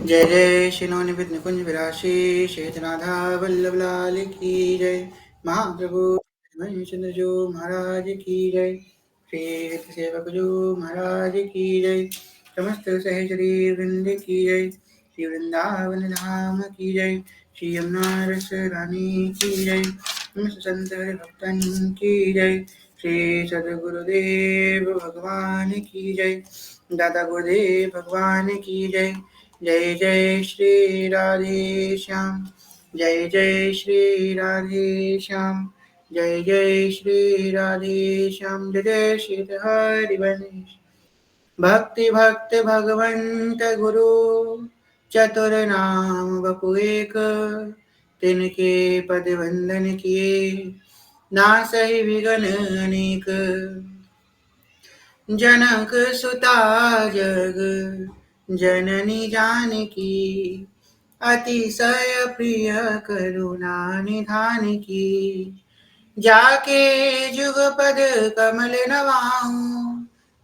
जय जय श्री नवनिपित निकुंज विराशि शेषनाथा वल्लभ लाल की जय। महाप्रभु चंद्र जो महाराज की जय। श्री हित सेवक जो महाराज की जय। समस्त सहचरी वृंद की जय। श्री वृंदावन धाम की जय। श्री यमुना रस रानी की जय। समस्त संत भक्तन की जय। श्री सदगुरुदेव भगवान की जय। दादा गुरुदेव भगवान की जय। जय जय श्री राधे श्याम। जय जय श्री राधे श्याम। जय जय श्री राधे श्याम। जय जय श्री हरिवंश। भक्ति भक्त भगवंत गुरु चतुर नाम बपु एक। तिनके पद वंदन किए नासहि विघ्न अनेक। जनक सुता जग जननी जानकी अतिशय प्रिय करुणा निधान की। जाके जुगपद कमल नवाऊं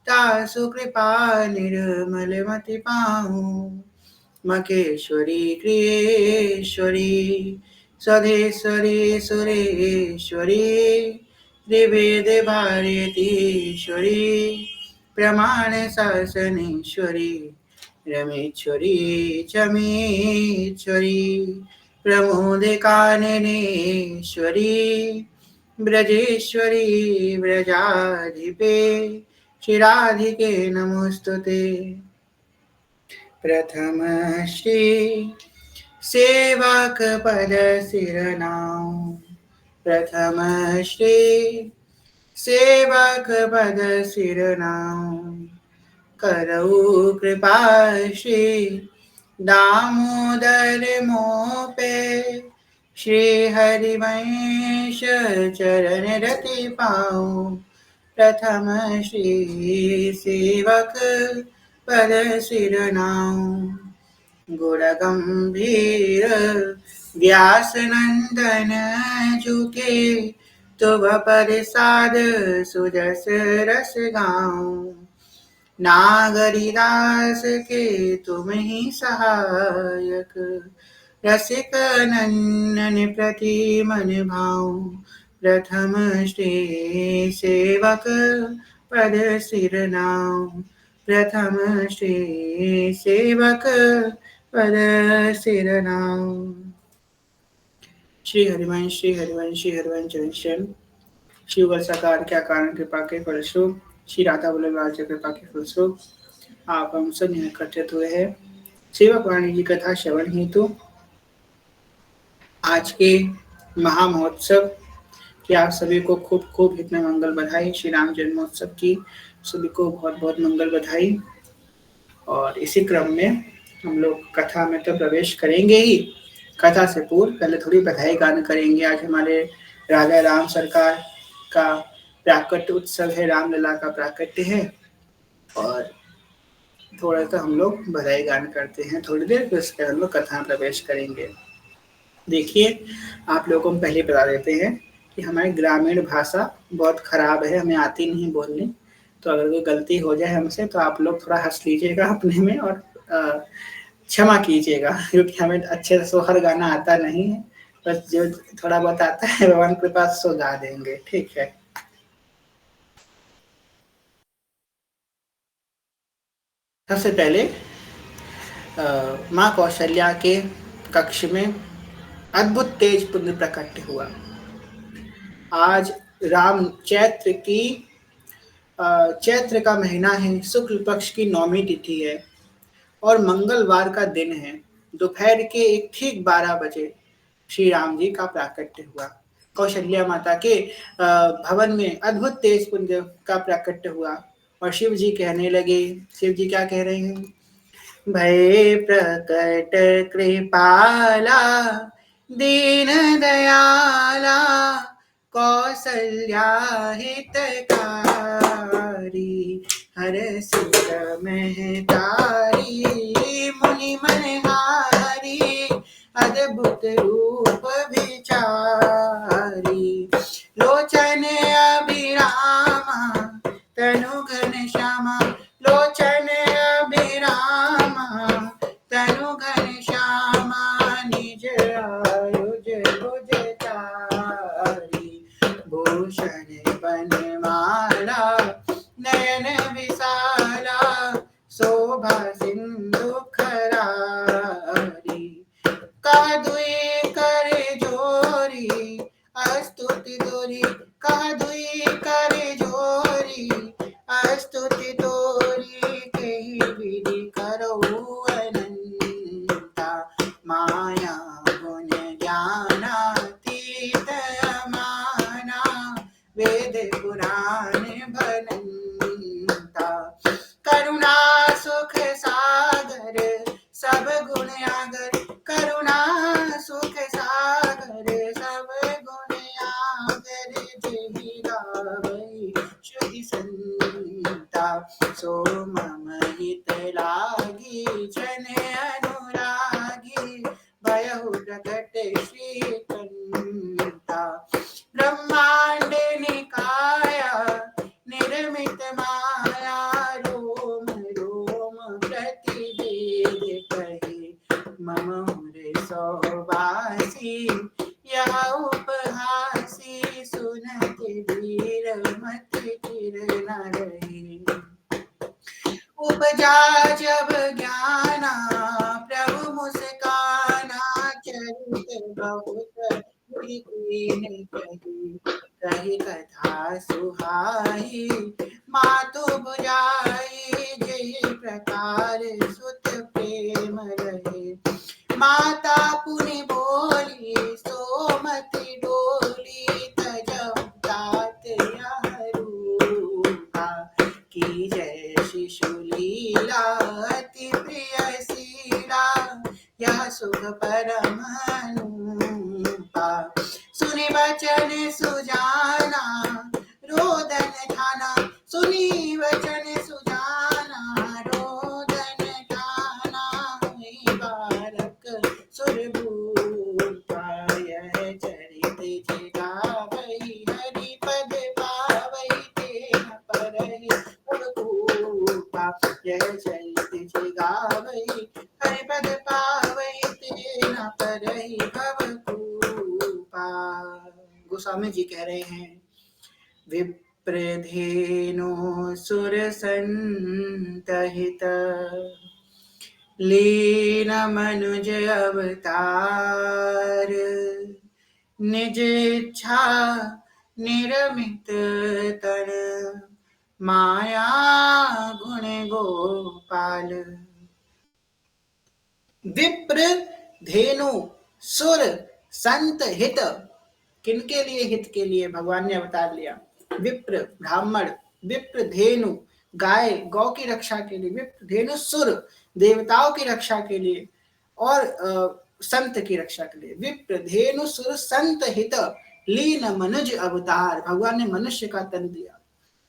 तासु कृपा निर्मल मति पाऊं। मखेश्वरी क्रियेश्वरी स्वधेश्वरी सुरेश्वरी त्रिवेद भारतीश्वरी प्रमाण शासनेश्वरी रमेश्वरी चमेश्वरी प्रमोद काननेश्वरी ब्रजेश्वरी व्रजाधिपे श्रीराधिके नमोस्तुते। प्रथम श्री सेवक पद सिरनाऊं। प्रथम श्री सेवक पद सिरनाऊं। करऊ कृपा श्री दामोदर मोपे। श्री हरिवंश चरण रति पाऊं। प्रथम श्री सेवक पद सिरनाऊं। गुण गंभीर व्यास नंदन झुके तुभ प्रसाद सुजस रस गाऊं। नागरिदास के तुम ही सहायक रसिक नंदन प्रति मन भाऊं। प्रथम श्री सेवक पद सिरनाऊं। प्रथम श्री सेवक पद सिरनाऊं। श्री हरिवंश श्री हरिवंश श्री हरिवंश श्री वर्षाकार क्या कारण कृपा के फलस्वरूप श्री राधा वल्लभ लाल की कृपा के फलस्वरूप आप हम सब यहाँ एकत्रित हुए हैं सेवक वाणी की कथा श्रवण हेतु। आज के महामहोत्सव की आप सभी को खूब खूब इतने मंगल बधाई। श्री राम जन्मोत्सव की सभी को बहुत बहुत मंगल बधाई। और इसी क्रम में हम लोग कथा में तो प्रवेश करेंगे ही। कथा से पूर्व पहले थोड़ी बधाई गान करेंगे। आज हमारे राजा राम सरकार का प्राकट्य उत्सव है, रामलला का प्राकट्य है और थोड़ा सा हम लोग बधाई गान करते हैं थोड़ी देर, फिर उसके हम लोग कथा में प्रवेश करेंगे। देखिए, आप लोगों को हम पहले बता देते हैं कि हमारी ग्रामीण भाषा बहुत खराब है, हमें आती नहीं बोलनी। तो अगर कोई गलती हो जाए हमसे तो आप लोग थोड़ा हंस लीजिएगा अपने में और क्षमा कीजिएगा, क्योंकि हमें अच्छे से सोहर गाना आता नहीं है। बस जो थोड़ा बहुत आता है भगवान के पास सो गा देंगे, ठीक है। सबसे पहले माँ कौशल्या के कक्ष में अद्भुत तेज पुण्य प्रकट हुआ। आज राम चैत्र का महीना है, शुक्ल पक्ष की 9वीं तिथि है और मंगलवार का दिन है। दोपहर के ठीक 12 बजे श्री राम जी का प्राकट्य हुआ। कौशल्या माता के भवन में अद्भुत तेज पुंज का प्राकट्य हुआ और शिव जी कहने लगे। शिव जी क्या कह रहे हैं? भय प्रकट कृपाला दीन दयाला कौसल्या हितकारी हरषि महतारी मुनि मनहारी अद्भुत रूप विचारी लोचन अभिरामा तनु घन श्यामा लोचन अभिरामा तनु घन नागर करुणा सुख सागर सब गुण आगर जेहि गावै श्रुति संता सो मम हित लागी जन अनुरागी भयहु प्रकट श्रीकंता ब्रह्मांड निकाया निर्मित माया रोम रोम प्रतिवेद कहे मम मुर सौवासी यह उपहासी सुनत वीर मति चिर न रहे उपजा जब ज्ञाना प्रभु मुस्काना चरित बहुत कही कही कथा सुहाई मातु बुझाई जय प्रकार सुत प्रेम रहे माता पुनि बोली सोमति डोली तजब तात यह रूपा की जय शिशु लीला अति प्रिय सीला यह सुख परम अनुपा सुनि वचन सुजाना रोदन ठाना सुनि वचन सुजाना रोदन ठाना बारक सुरभूपा यह चरित गावै हरि पद पावै तेन परहि भवकूपा यह चरित गावै हरि पद पावै तेन परहि भवकूपा। गोस्वामी जी कह रहे हैं विप्रधेनु सुर संतहित लीन मनुज अवतार निज इच्छा निरमित तन माया गुण गोपाल विप्र धेनु सुर संत हित किनके लिए हित के लिए भगवान ने अवतार लिया विप्र ब्राह्मण विप्र धेनु गाय गौ की रक्षा के लिए विप्र धेनु सुर देवताओं की रक्षा के लिए और संत की रक्षा के लिए विप्र धेनु सुर संत हित लीन मनुज अवतार भगवान ने मनुष्य का तन दिया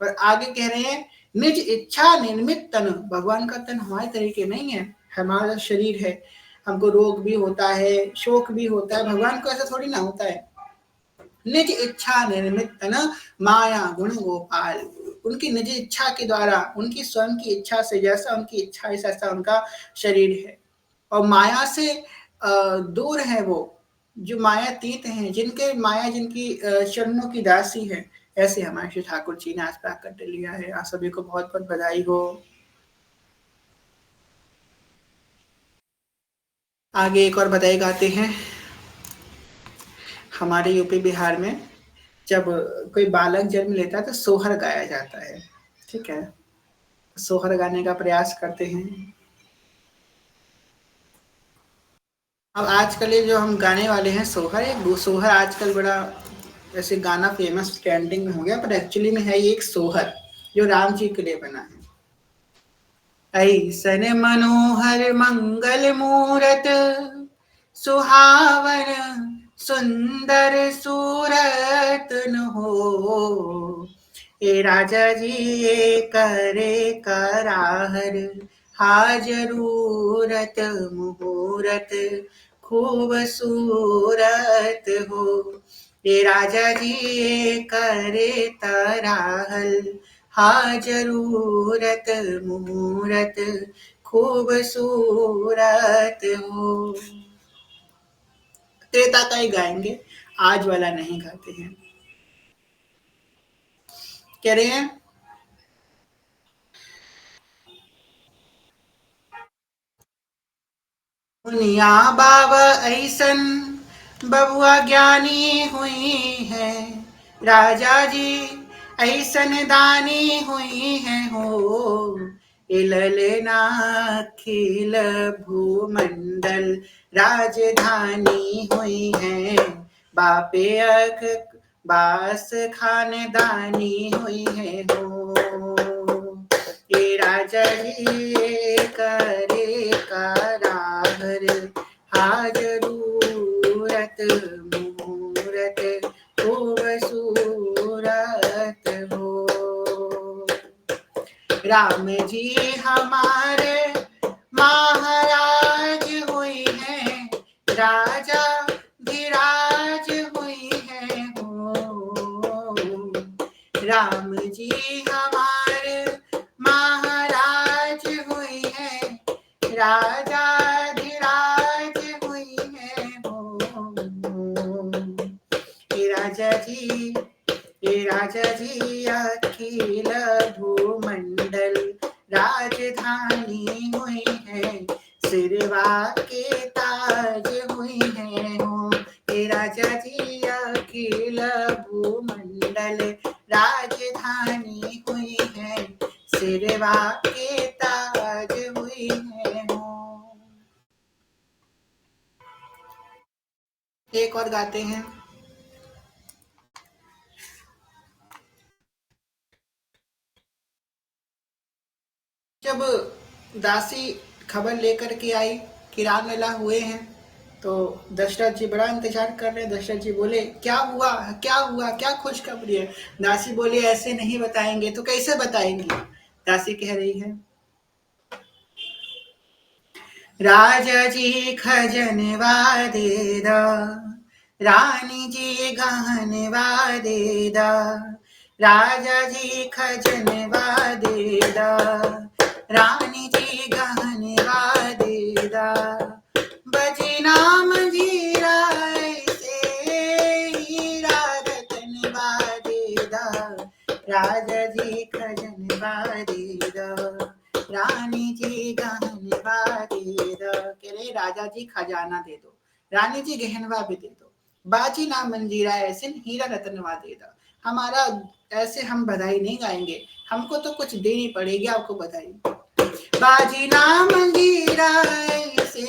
और आगे कह रहे हैं निज इच्छा निर्मित तन भगवान का तन हमारे तरीके नहीं है हमारा शरीर है हमको रोग भी होता है शोक भी होता है भगवान को ऐसा थोड़ी ना होता है निज इच्छा निर्मित तन माया गुण गोपाल उनकी निज इच्छा के द्वारा उनकी स्वयं की इच्छा से जैसा उनकी इच्छा है ऐसा उनका शरीर है और माया से दूर है वो जो मायातीत हैं जिनके माया जिनकी चरणों की दासी है ऐसे हमारे श्री ठाकुर जी ने आज प्राकट लिया है आप सभी को बहुत बहुत बधाई हो। आगे एक और बधाई गाते हैं हमारे यूपी बिहार में जब कोई बालक जन्म लेता है तो सोहर गाया जाता है ठीक है सोहर गाने का प्रयास करते हैं। अब आजकल ये जो हम गाने वाले हैं सोहर आजकल बड़ा ऐसे गाना फेमस ट्रेंडिंग में हो गया पर एक्चुअली में है ये एक सोहर जो राम जी के लिए बना है। ऐसन मनोहर मंगल मूरत सुहावन सुंदर सूरत न हो ए राजा जी ये करे कराहर हाजरूरत मुहूर्त खूबसूरत हो ये राजा जी ये करे तराहल हाजरूरत मुहूर्त खूबसूरत हो। त्रेता का ही गाएंगे आज वाला नहीं गाते हैं। कह रहे हैं मुनिया बाबा ऐसन बबुआ ज्ञानी हुई है राजा जी ऐसन दानी हुई है हो ललना खिल भूमंडल राजधानी हुई है बापे अख बास खानदानी हुई है हो ये राजा जी करे कराहर आज रूरत मूरत खूब सूरत हो। राम जी हमारे महाराज हुई हैं, राजा धीराज हुई हैं हो। राम जी हमारे महाराज हुई हैं, राजा धीराज हुई हैं हो। राजा जी अखिल भूमंडल राजधानी हुई है, सिरवा के ताज हुई है हो। राजा जी अखिल भूमंडल राजधानी हुई है, सिरवा के ताज हुई है हो। एक और गाते हैं। जब दासी खबर लेकर के आई कि राम लला हुए हैं, तो दशरथ जी बड़ा इंतजार कर रहे। दशरथ जी बोले, क्या हुआ क्या हुआ, क्या खुशखबरी है? दासी बोली, ऐसे नहीं बताएंगे। तो कैसे बताएंगी? दासी कह रही है, राजा जी खजनवा दे दा, रानी जी गहनवा दे दा, राजा जी खजनवा दे दा, रानी जी गहनवा दे दा, बजे नाम जीरा से हीरा रतनवा दे दा, राजा जी खजनवा दे दा, रानी जी गहनवा दे दो। कह रहे, राजा जी खजाना दे दो, रानी जी गहनवा भी दे दो, बाजी ना मंजीरा ऐसे हीरा रतनवा दे दो। हमारा ऐसे हम बधाई नहीं गाएंगे, हमको तो कुछ देनी पड़ेगी आपको बधाई। बाजी ना मंजीरा ऐसे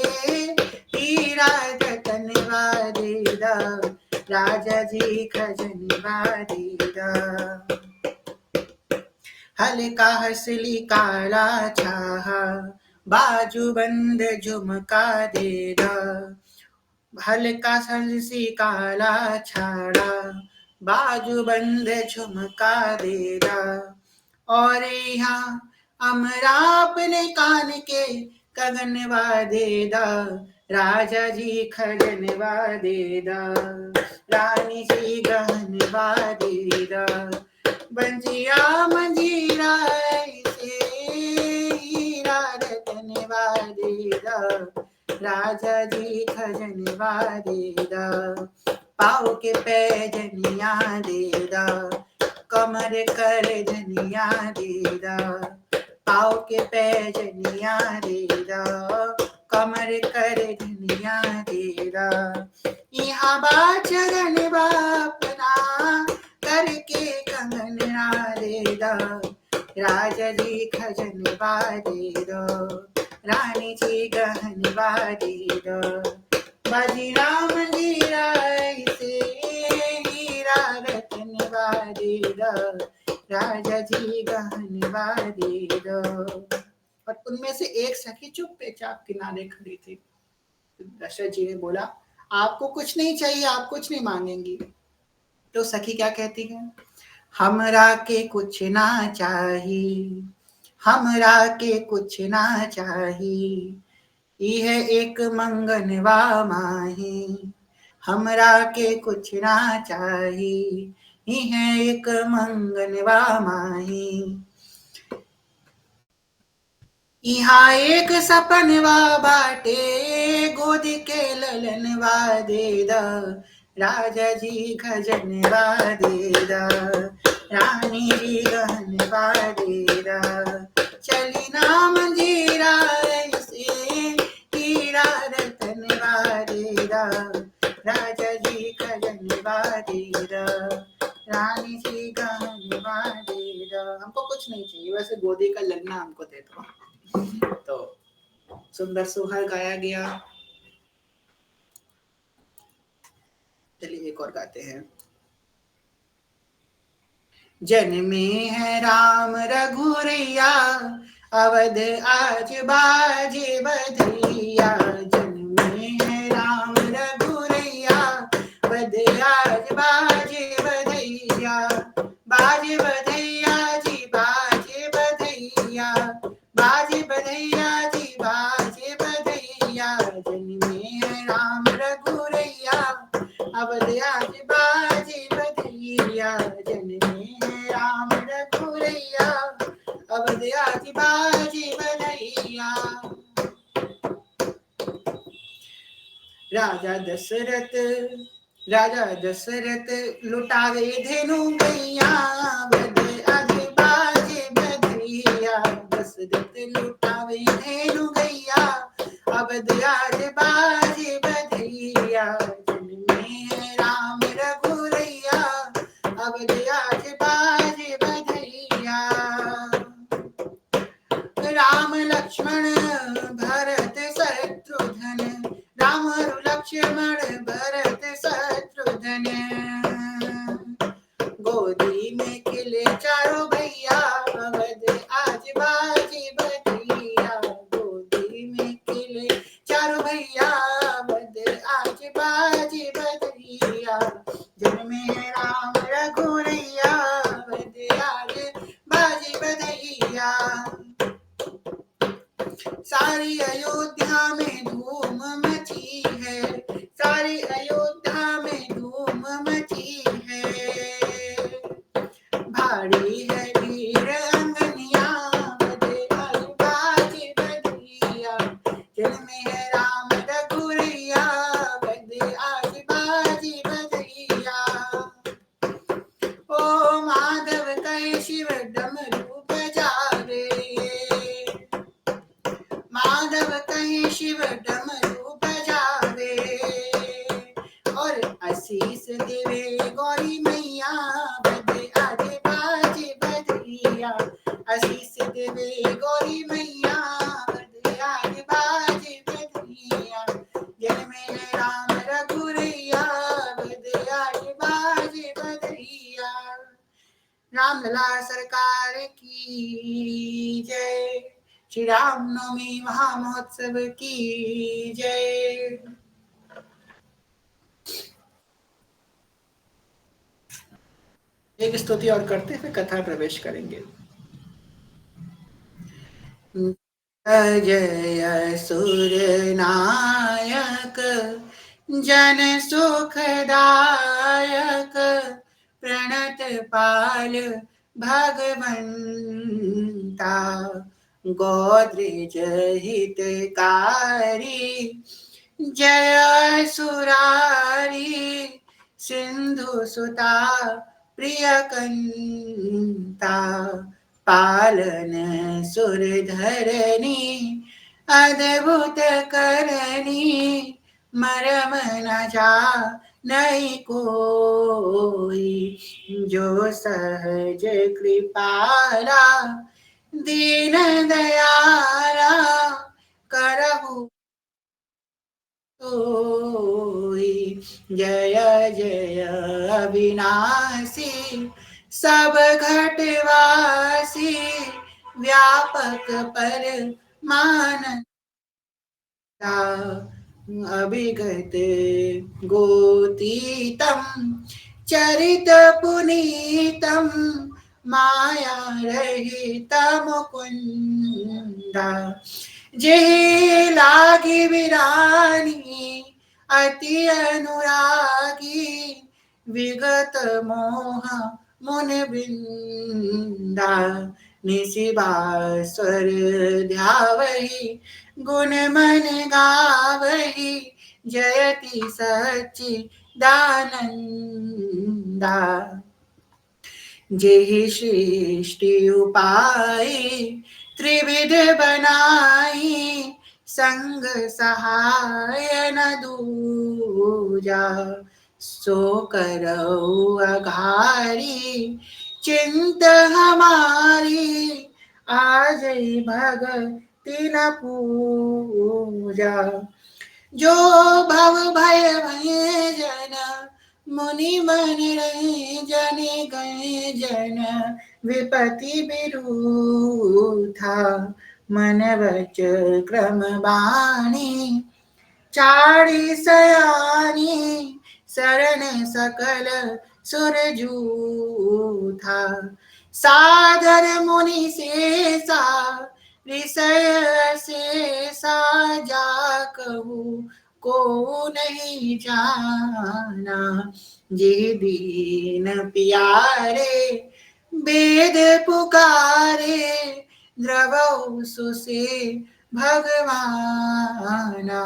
हीरा रतनवा दे दो, राजा जी खजनवा दे दो। हल्का हसली काला छाहा, बाजू बंद झुमका दे दा, हल्का हसली काला छाड़ा, बाजू बंद झुमका दे दा। और यहाँ अमरा अपने कान के कगनवा दे दा, राजा जी खजनवा दे दा, रानी जी गहनवा दे दा, बंजिया मंजीरा ऐसे हीरा रतनवा दे दा, राजा जी खजनवा दे दा, पाँव के पैजनिया दे दा, कमर कर धनिया दे दा, पाँव के पैजनिया दे दा, कमर कर धनिया दे दा। यहाँ बाचरन बापना करके कंगना दे दा, राजा जी खजनवा दे दो, रानी जी गहनवा दे दो, बाजी राम जीरा ऐसे हीरा रतनवा दे दो, राजा जी गहनवा दे दो। और उनमें से एक सखी चुपचाप किनारे खड़ी थी। दशरथ जी ने बोला, आपको कुछ नहीं चाहिए, आप कुछ नहीं मांगेंगी। तो सखी क्या कहती है, हमरा के कुछ ना चाहिए, हमरा के कुछ ना चाहिए, यह एक मंगनवा माही, हमरा के कुछ ना चाहिए, यह एक मंगनवा माही। यहाँ एक सपनवा बाटे, गोद के ललनवा दे दा, राजा जी खजनवा दे दा, रानी जी गहनवा दे दा, चली नाम जीरा ऐसे हीरा रतनवा दे दा, राजा जी खजनवा दे दा, रानी जी गहनवा दे दा। हमको कुछ नहीं चाहिए, वैसे गोदी का ललना हमको दे दो। तो सुंदर सोहर गाया गया। चलिए एक और गाते हैं। जन्मे है राम रघुरैया, अवध आज बाजे बधैया, जन्मे है राजा दशरथ राजा दशरथ लुटावे धेनु गैया बद आगे बाजे बधैया दशरथ लुटावे धेनु गैया अवध आज बाजे बधैया जन्मे राम रघुरैया अवध आज बाजे बधैया राम लक्ष्मण भरत शत्रुघ्न राम लक्ष्मण भरत शत्रुघ्न गोदी में खिले चारों भैया अवध आज बाजी बधैया गोदी में खिले चारों भैया अवध आज बाजी बधैया जन्मे राम रघुरैया अवध आज बाजी बधैया सारी अयोध्या में धूम मची है सारी अयोध्या में धूम मची है भारी है वीर अंगनिया बजे आज बाजे बधैया जन्मे है राम रघुरैया बजे आज बाजे बधैया ओ माधव कहे शिव डमरू बजावे माधव कहे शिव डमरू बजावे और आशीष देवे गौरी मैया बजे आजे बाजे बधैया आशीष देवे गौरी मैया बजे आजे बाजे बधैया जन्मे राम रघुरैया बजे आजे बाजे बधैया रामलला सरकार की जय श्री राम नवमी महामहोत्सव की जय। एक स्तुति और करते फिर कथा प्रवेश करेंगे। जय सुर नायक जन सुखदायक प्रणत पाल भगवंता गोद्रेज हितकारी जय सुरारी सिंधु सुता प्रियकंता पालन सुरधरणी अद्भुत करणी मरम न जा नहीं कोई जो सहज कृपाला दीन दयाला करहु सोई जय जय अविनाशी सब घटवासी व्यापक पर मानता अभिगत गोतीतम चरित पुनीतम माया रहित मुकुंदा जेहि लागी विरानी अति अनुरागी विगत मोह मुन बिंदा निशिबास्वर ध्यावहि गुण मन गावहि जयति सच्चिदानंदा जेहि सृष्टि उपाय त्रिविध बनाई संग सहाय न दूजा सो करौ अघारी चिंत हमारी आज भगति न पूजा जो भव भय भय जन मुनि मन रहे जने गए जन विपति बिरूथा मन वच क्रम बाणी चारि सयानी शरण सकल सुर जूथा सादर मुनि शेषा ऋषय शेषा जा कहूँ को नहीं जाना जे दीन प्यारे वेद पुकारे द्रवौ सुसे भगवाना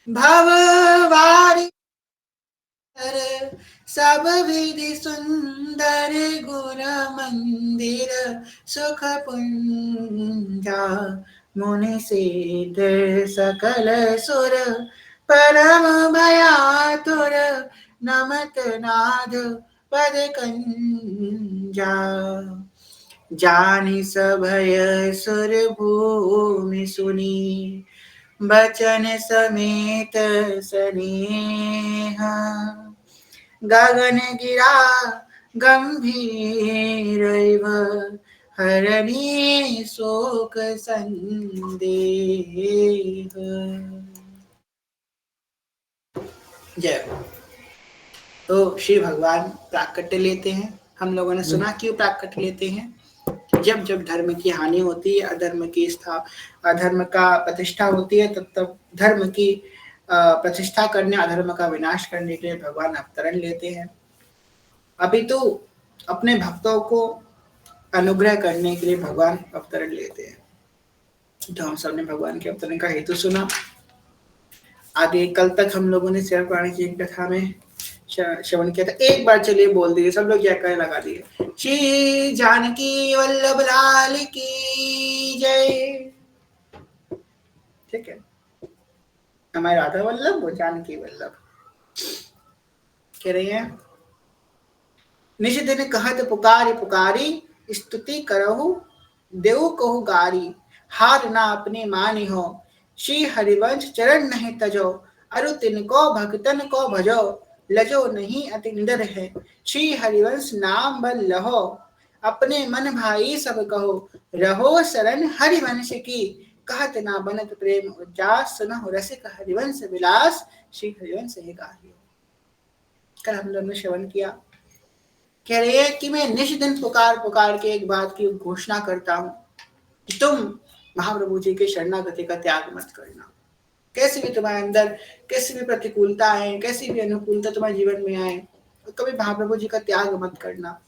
भववारी सब विधि सुंदर गुण मंदिर सुख पुंजा मुनि सिद्ध सकल सुर परम भयातुर नमत नाद पद कंजा जानि सभय सुर भूमि सुनी बचन समेत स्नेहा गगन गिरा गंभीर हरणी शोक संदेह। जय। तो श्री भगवान प्राकट्य लेते हैं। हम लोगों ने सुना क्यों प्राकट्य लेते हैं। जब जब धर्म की हानि होती है, अधर्म का प्रतिष्ठा होती है, तब तब धर्म की प्रतिष्ठा करने, अधर्म का विनाश करने के लिए भगवान अवतरण लेते हैं। अभी तो अपने भक्तों को अनुग्रह करने के लिए भगवान अवतरण लेते हैं। तो हम सबने भगवान के अवतरण का हेतु सुना। आगे कल तक हम लोगों ने श्री पुराण की कथा में श्रवण किया था। एक बार चलिए बोल दिए, सब लोग जयकारे लगा दिए। श्री जानकी वल्लभ लाल की जय। ठीक है, हमारे राधा वल्लभ वो जानकी वल्लभ। कह रही है, निज दिन कहत पुकारी पुकारी स्तुति करहु देव कहु गारी हार ना अपने मानि हो श्री हरिवंश चरण नहीं तजो अरु तिनको भक्तन को भजो लजो नहीं अति निडर है श्री हरिवंश नाम बल लहो अपने मन भाई सब कहो रहो शरण हरिवंश की कहत ना बनत प्रेम उजास सुनहु रसिक हरिवंश विलास श्री हरिवंश है गाही। कल हम लोगों ने श्रवण किया। कह रही है कि मैं निश दिन पुकार पुकार के एक बात की घोषणा करता हूं कि तुम महाप्रभु जी के शरणागति का त्याग मत करना। कैसी भी तुम्हारे अंदर कैसी भी प्रतिकूलता आए, कैसी भी अनुकूलता तुम्हारे जीवन में आए, कभी महाप्रभु जी का त्याग मत करना।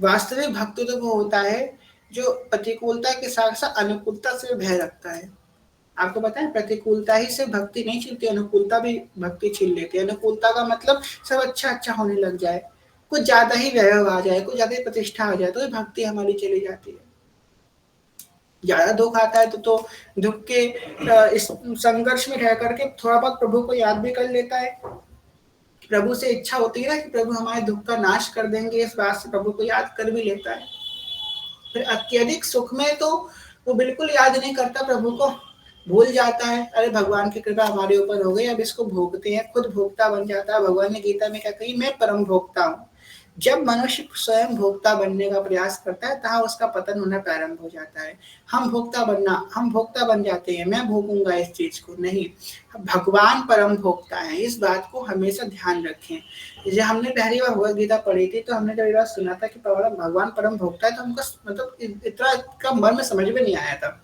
वास्तविक भक्त तो वो होता है जो प्रतिकूलता के साथ साथ अनुकूलता से भय रखता है। आपको पता है प्रतिकूलता ही से भक्ति नहीं छिलती, अनुकूलता भी भक्ति छीन लेती है। अनुकूलता का मतलब सब अच्छा अच्छा होने लग जाए, कुछ ज्यादा ही वैभव आ जाए, कुछ ज्यादा ही प्रतिष्ठा आ जाए, तो भक्ति हमारी चली जाती है। ज्यादा दुख आता है तो दुख के इस संघर्ष में रह करके थोड़ा बहुत प्रभु को याद भी कर लेता है। प्रभु से इच्छा होती है ना कि प्रभु हमारे दुख का नाश कर देंगे, इस बात से प्रभु को याद कर भी लेता है। फिर अत्यधिक सुख में तो वो बिल्कुल याद नहीं करता प्रभु को, भूल जाता है। अरे भगवान की कृपा हमारे ऊपर हो गई, अब इसको भोगते हैं, खुद भोक्ता बन जाता है। भगवान ने गीता में क्या कही, मैं परम भोक्ता हूँ। जब मनुष्य स्वयं भोक्ता बनने का प्रयास करता है तहाँ उसका पतन होना प्रारंभ हो जाता है। हम भोक्ता बन जाते हैं, मैं भोगूंगा इस चीज को, नहीं, भगवान परम भोक्ता है। इस बात को हमेशा ध्यान रखें। जब हमने पहली बार भगवद गीता पढ़ी थी तो हमने जब ये बात सुना था कि भगवान परम भोक्ता है, तो हमको मतलब इतना का मन में समझ में नहीं आया था।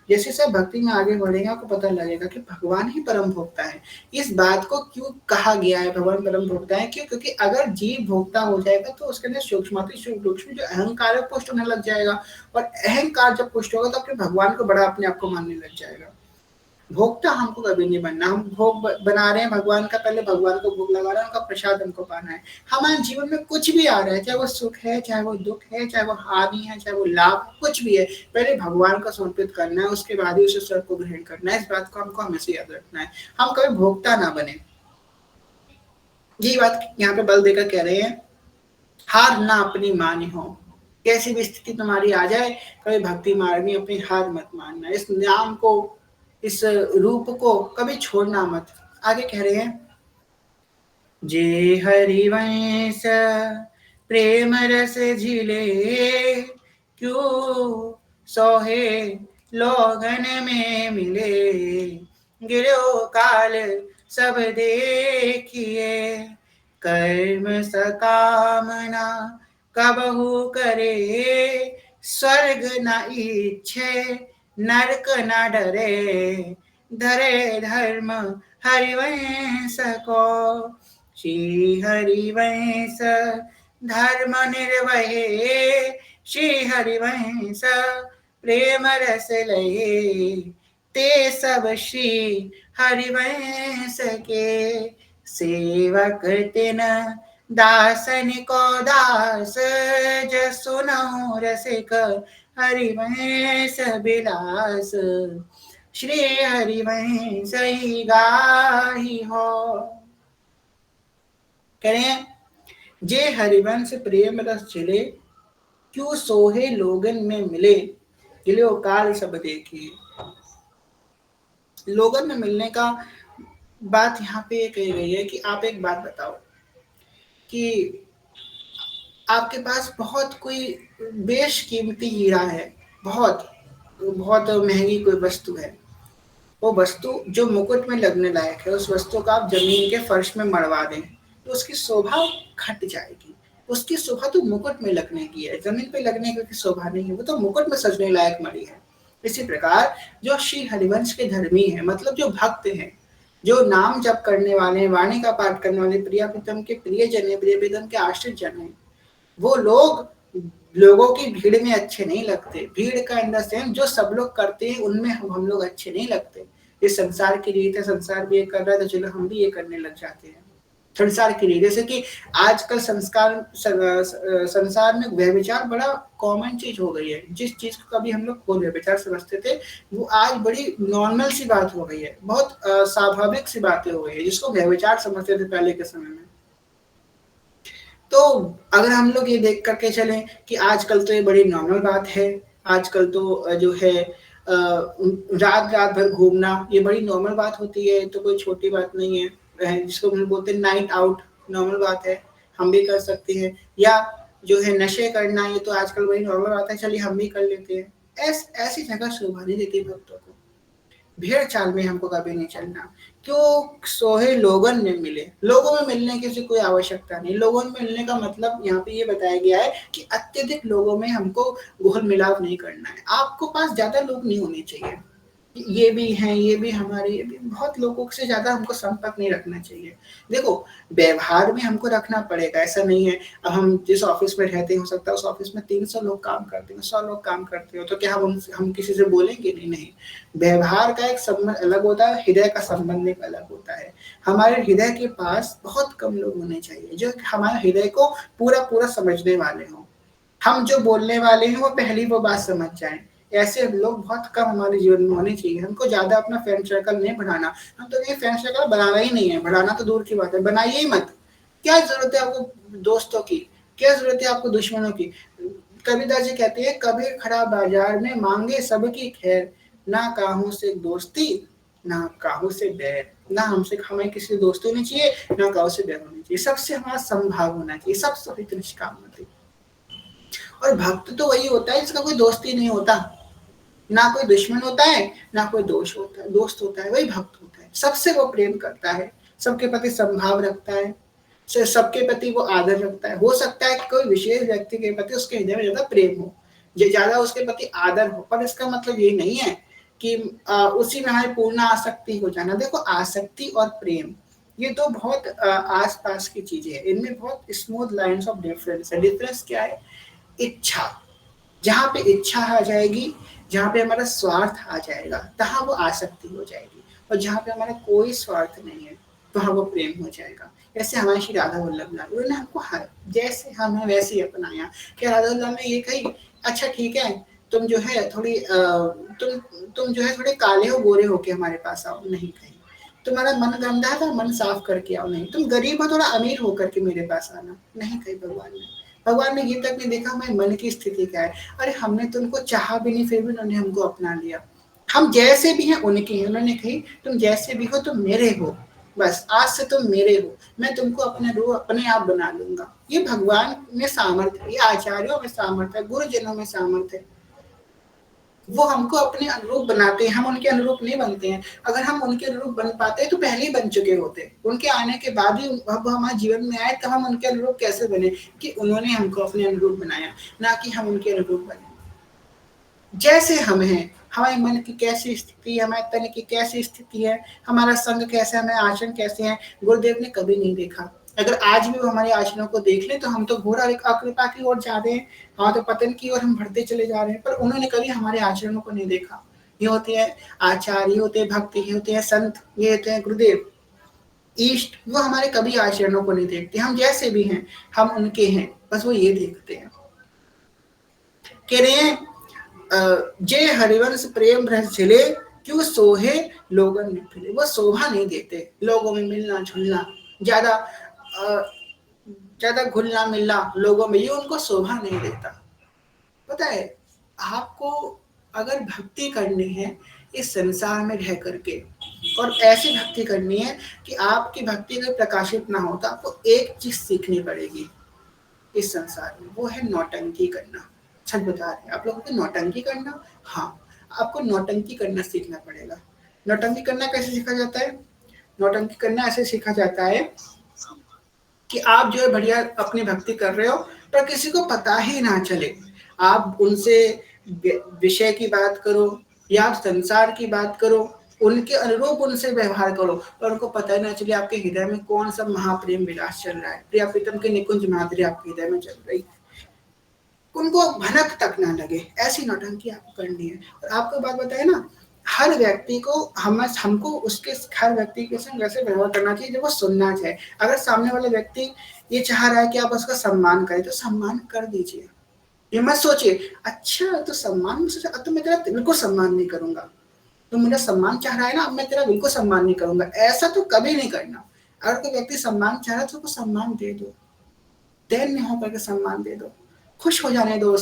जैसे जैसे भक्ति में आगे बढ़ेंगे आपको पता लगेगा कि भगवान ही परम भोक्ता है। इस बात को क्यों कहा गया है भगवान परम भोक्ता है, क्यों? क्योंकि अगर जीव भोक्ता हो जाएगा तो उसके अंदर सूक्ष्म जो अहंकार है पुष्ट होने लग जाएगा, और अहंकार जब पुष्ट होगा तो अपने भगवान को बड़ा अपने आप को मानने लग जाएगा। भोक्ता हमको कभी नहीं बनना। हम भोग बना रहे हैं भगवान का, पहले भगवान को भोग लगा रहे हैं, उनका प्रसाद हमको पाना है। हमारे जीवन में कुछ भी आ रहा है, चाहे वो सुख है, चाहे वो दुख है, चाहे वो हानि है, चाहे वो लाभ, कुछ भी है, पहले भगवान को समर्पित करना है, उसके बाद ही उस स्वर को ग्रहण करना है। इस बात को हमको हमेशा याद रखना है, हम कभी भोक्ता ना बने। यही बात यहाँ पे बल देकर कह रहे हैं, हार ना अपनी मानी हो। कैसी भी स्थिति तुम्हारी आ जाए, कभी भक्ति मार्ग में अपनी हार मत मानना। इस नाम को, इस रूप को कभी छोड़ना मत। आगे कह रहे हैं, जे हरिवंश प्रेम रस झिले क्यों सोहे लोगन में मिले गिरो काल सब देखिए कर्म सकामना कबहू करे स्वर्ग न इच्छे नरक न डरे धरे धर्म हरिवंश को श्री हरिवंश धर्म निर्वहे श्री हरिवंश प्रेम रस लहे ते सब श्री हरिवंश के, सेवक तिन दासन को दास, जसु सुनहु रसिक हरिवंश बिलास, श्री हरिवंश ही गाही हो। कह रहे हैं, जे हरिवंश प्रेम रस चले, क्यों सोहे लोगन में मिले, गिलो काल सब देखिए। लोगन में मिलने का बात यहाँ पे ये कही गई है कि आप एक बात बताओ कि आपके पास बहुत कोई बेशकीमती हीरा है, बहुत बहुत महंगी कोई वस्तु है, वो वस्तु जो मुकुट में लगने लायक है, उस वस्तु को आप जमीन के फर्श में मड़वा दें तो उसकी शोभा घट जाएगी। उसकी शोभा तो मुकुट में लगने की है, जमीन पे लगने की शोभा नहीं है, वो तो मुकुट में सजने लायक मणि है। इसी प्रकार जो श्री हरिवंश के धर्मी है, मतलब जो भक्त हैं, जो नाम जप करने वाले, वाणी का पाठ करने वाले, प्रिया प्रीतम के प्रिय जन है, प्रिय प्रीतम के आश्रित जन है, वो लोग लोगों की भीड़ में अच्छे नहीं लगते। भीड़ का इन द सेंस जो सब लोग करते हैं उनमें हम लोग अच्छे नहीं लगते। ये संसार की रीत है, संसार भी ये कर रहा है तो चलो हम भी ये करने लग जाते हैं। संसार की रीत, जैसे कि आजकल संसार में व्यभिचार बड़ा कॉमन चीज हो गई है। जिस चीज को कभी हम लोग व्यभिचार समझते थे, वो आज बड़ी नॉर्मल सी बात हो गई है, बहुत स्वाभाविक सी बातें हो गई है, जिसको व्यभिचार समझते थे पहले के समय में। तो अगर हम लोग ये देख करके चलें कि आजकल तो ये बड़ी नॉर्मल बात है, आजकल तो जो है रात रात भर घूमना ये बड़ी नॉर्मल बात होती है, तो कोई छोटी बात नहीं है। जिसको हम बोलते हैं नाइट आउट, नॉर्मल बात है, हम भी कर सकते हैं। या जो है नशे करना, ये तो आजकल बड़ी नॉर्मल बात है, चलिए हम भी कर लेते हैं। ऐसी जगह शोभा नहीं देती भक्तों को। भेड़ चाल में हमको कभी नहीं चलना। क्यों सोहे लोगन में मिले, लोगों में मिलने की से कोई आवश्यकता नहीं। लोगों में मिलने का मतलब यहाँ पे ये बताया गया है कि अत्यधिक लोगों में हमको घुल मिलाप नहीं करना है। आपको पास ज्यादा लोग नहीं होने चाहिए, ये भी हैं, ये भी हमारे, ये भी बहुत लोगों से ज्यादा हमको संपर्क नहीं रखना चाहिए। देखो व्यवहार में हमको रखना पड़ेगा, ऐसा नहीं है। अब हम जिस ऑफिस में रहते हैं, हो सकता है उस ऑफिस में 300 लोग काम करते हैं, 100 लोग काम करते हो, तो क्या हम किसी से बोलेंगे नहीं? नहीं। व्यवहार का एक संबंध अलग होता है, हृदय का संबंध एक अलग होता है। हमारे हृदय के पास बहुत कम लोग होने चाहिए जो हमारे हृदय को पूरा पूरा समझने वाले हों। हम जो बोलने वाले हैं वो पहली वो बात समझ जाएं। ऐसे लोग बहुत कम हमारे जीवन में होने चाहिए। हमको ज्यादा अपना फ्रेंड सर्कल नहीं बढ़ाना। हम तो ये फ्रेंड सर्कल बनाना ही नहीं है, बढ़ाना तो दूर की बात है, बनाइए ही मत। क्या जरूरत है आपको दोस्तों की, क्या जरूरत है आपको दुश्मनों की? कबीरदास जी कहते हैं, कभी खड़ा बाजार में मांगे सबकी खैर, ना काहू से दोस्ती ना काहू से बैर। ना हमसे हमें किसी दोस्ती होनी चाहिए, ना काहू से बैर होनी चाहिए। सबसे हमारा संभाव होना चाहिए, सबसे हित निष्काम होना चाहिए। और भक्त तो वही होता है जिसका कोई दोस्त ही नहीं होता, ना कोई दुश्मन होता है, ना कोई दोस्त होता है, वही भक्त होता है। सबसे वो प्रेम करता है, सबके प्रति संभाव रखता है, सबके प्रति वो आदर रखता है। हो सकता है कि कोई विशेष व्यक्ति के प्रति उसके हृदय में ज्यादा प्रेम हो, ज्यादा उसके प्रति आदर हो, पर इसका मतलब ये नहीं है कि उसी में हमारी पूर्ण आसक्ति हो जाना। देखो आसक्ति और प्रेम ये तो बहुत आसपास की चीजें है, इनमें बहुत स्मूथ लाइन्स ऑफ डिफरेंस है। डिफरेंस क्या है? इच्छा। जहाँ पे इच्छा आ जाएगी, जहाँ पे हमारा स्वार्थ आ जाएगा, तहाँ वो आसक्ति हो जाएगी। और जहाँ पे हमारा कोई स्वार्थ नहीं है, वहाँ वो प्रेम हो जाएगा। जैसे हमारे श्री राधा वल्लभ लाल, उन्होंने हमको जैसे हम हैं वैसे ही अपनाया। क्या राधा वल्लभ ने ये कही, अच्छा ठीक है तुम जो है थोड़ी तुम जो है थोड़े काले हो गोरे होके हमारे पास आओ? नहीं कही। तुम्हारा मन गंदा था, मन साफ करके आओ? नहीं। तुम गरीब हो, थोड़ा अमीर होकर के मेरे पास आना? नहीं कही भगवान ने। भगवान ने ये तक नहीं देखा मैं मन की स्थिति क्या है। अरे हमने तो उनको चाहा भी नहीं, फिर भी उन्होंने हमको अपना लिया। हम जैसे भी हैं उनके हैं। उन्होंने कही तुम जैसे भी हो तुम मेरे हो, बस आज से तुम मेरे हो, मैं तुमको अपने रूह अपने आप बना लूंगा। ये भगवान में सामर्थ्य है, ये आचार्यों में सामर्थ्य है, गुरुजनों में सामर्थ्य है। वो हमको अपने अनुरूप बनाते हैं, हम उनके अनुरूप नहीं बनते हैं। अगर हम उनके अनुरूप बन पाते तो पहले ही बन चुके होते। उनके आने के बाद ही अब हमारे जीवन में आए, तो हम उनके अनुरूप कैसे बने? कि उन्होंने हमको अपने अनुरूप बनाया, ना कि हम उनके अनुरूप बने। जैसे हम हैं, हमारे मन की कैसी स्थिति है, हमारे तन की कैसी स्थिति है, हमारा संग कैसा है, हमारे आचरण कैसे हैं, गुरुदेव ने कभी नहीं देखा। अगर आज भी वो हमारे आचरणों को देख ले तो हम तो घोर अकृपा की ओर जा रहे हैं, हाँ तो पतन की ओर हम बढ़ते चले जा रहे हैं, पर उन्होंने कभी हमारे आचरणों को नहीं देखा। ये होते हैं आचार्य, ये होते हैं भक्त, ये होते हैं संत, ये होते हैं गुरुदेव, इष्ट। वो हमारे कभी आचरणों को नहीं देखते, हम जैसे भी हैं हम उनके हैं, बस वो ये देखते हैं। कह रहे हैं जय हरिवंश प्रेम रस झिले, क्यों सोहे लोगन में फिरे। वो शोभा नहीं देते लोगों में मिलना जुलना, ज्यादा ज्यादा घुलना मिलना लोगों में, ये उनको शोभा नहीं देता। पता है आपको अगर भक्ति करनी है इस संसार में रह करके, और ऐसी भक्ति करनी है कि आपकी भक्ति अगर प्रकाशित ना हो, तो आपको एक चीज सीखनी पड़ेगी इस संसार में, वो है नौटंकी करना। सच बता रहे हैं आप लोगों को, नौटंकी करना। हाँ, आपको नौटंकी करना सीखना पड़ेगा। नौटंकी करना कैसे सीखा जाता है? नौटंकी करना ऐसे सीखा जाता है कि आप जो है बढ़िया अपनी भक्ति कर रहे हो, पर किसी को पता ही ना चले। आप उनसे विषय की बात करो या आप संसार की बात करो, उनके अनुरूप उनसे व्यवहार करो, और उनको पता ही ना चले आपके हृदय में कौन सा महाप्रेम विलास चल रहा है, प्रिया प्रीतम की निकुंज माधुरी आपके हृदय में चल रही है, उनको भनक तक ना लगे। ऐसी नौटंकी आपको करनी है। और आपको बात बताए ना, हर व्यक्ति को हमको उसके हर व्यक्ति के संग वैसे व्यवहार करना चाहिए जो वो सुनना चाहे। अगर सामने वाला व्यक्ति ये चाह रहा है कि आप उसका सम्मान करें, तो सम्मान कर दीजिए। ये मत सोचिए अच्छा तो सम्मान में सोचा तो मैं तेरा बिल्कुल सम्मान नहीं करूंगा, तो मेरा सम्मान चाह रहा है ना, अब मैं तेरा बिल्कुल सम्मान नहीं करूंगा, ऐसा तो कभी नहीं करना। अगर कोई व्यक्ति सम्मान चाह रहा है तो उसको सम्मान दे दो, देर नहीं होकर के सम्मान दे दो, खुश हो जाने दो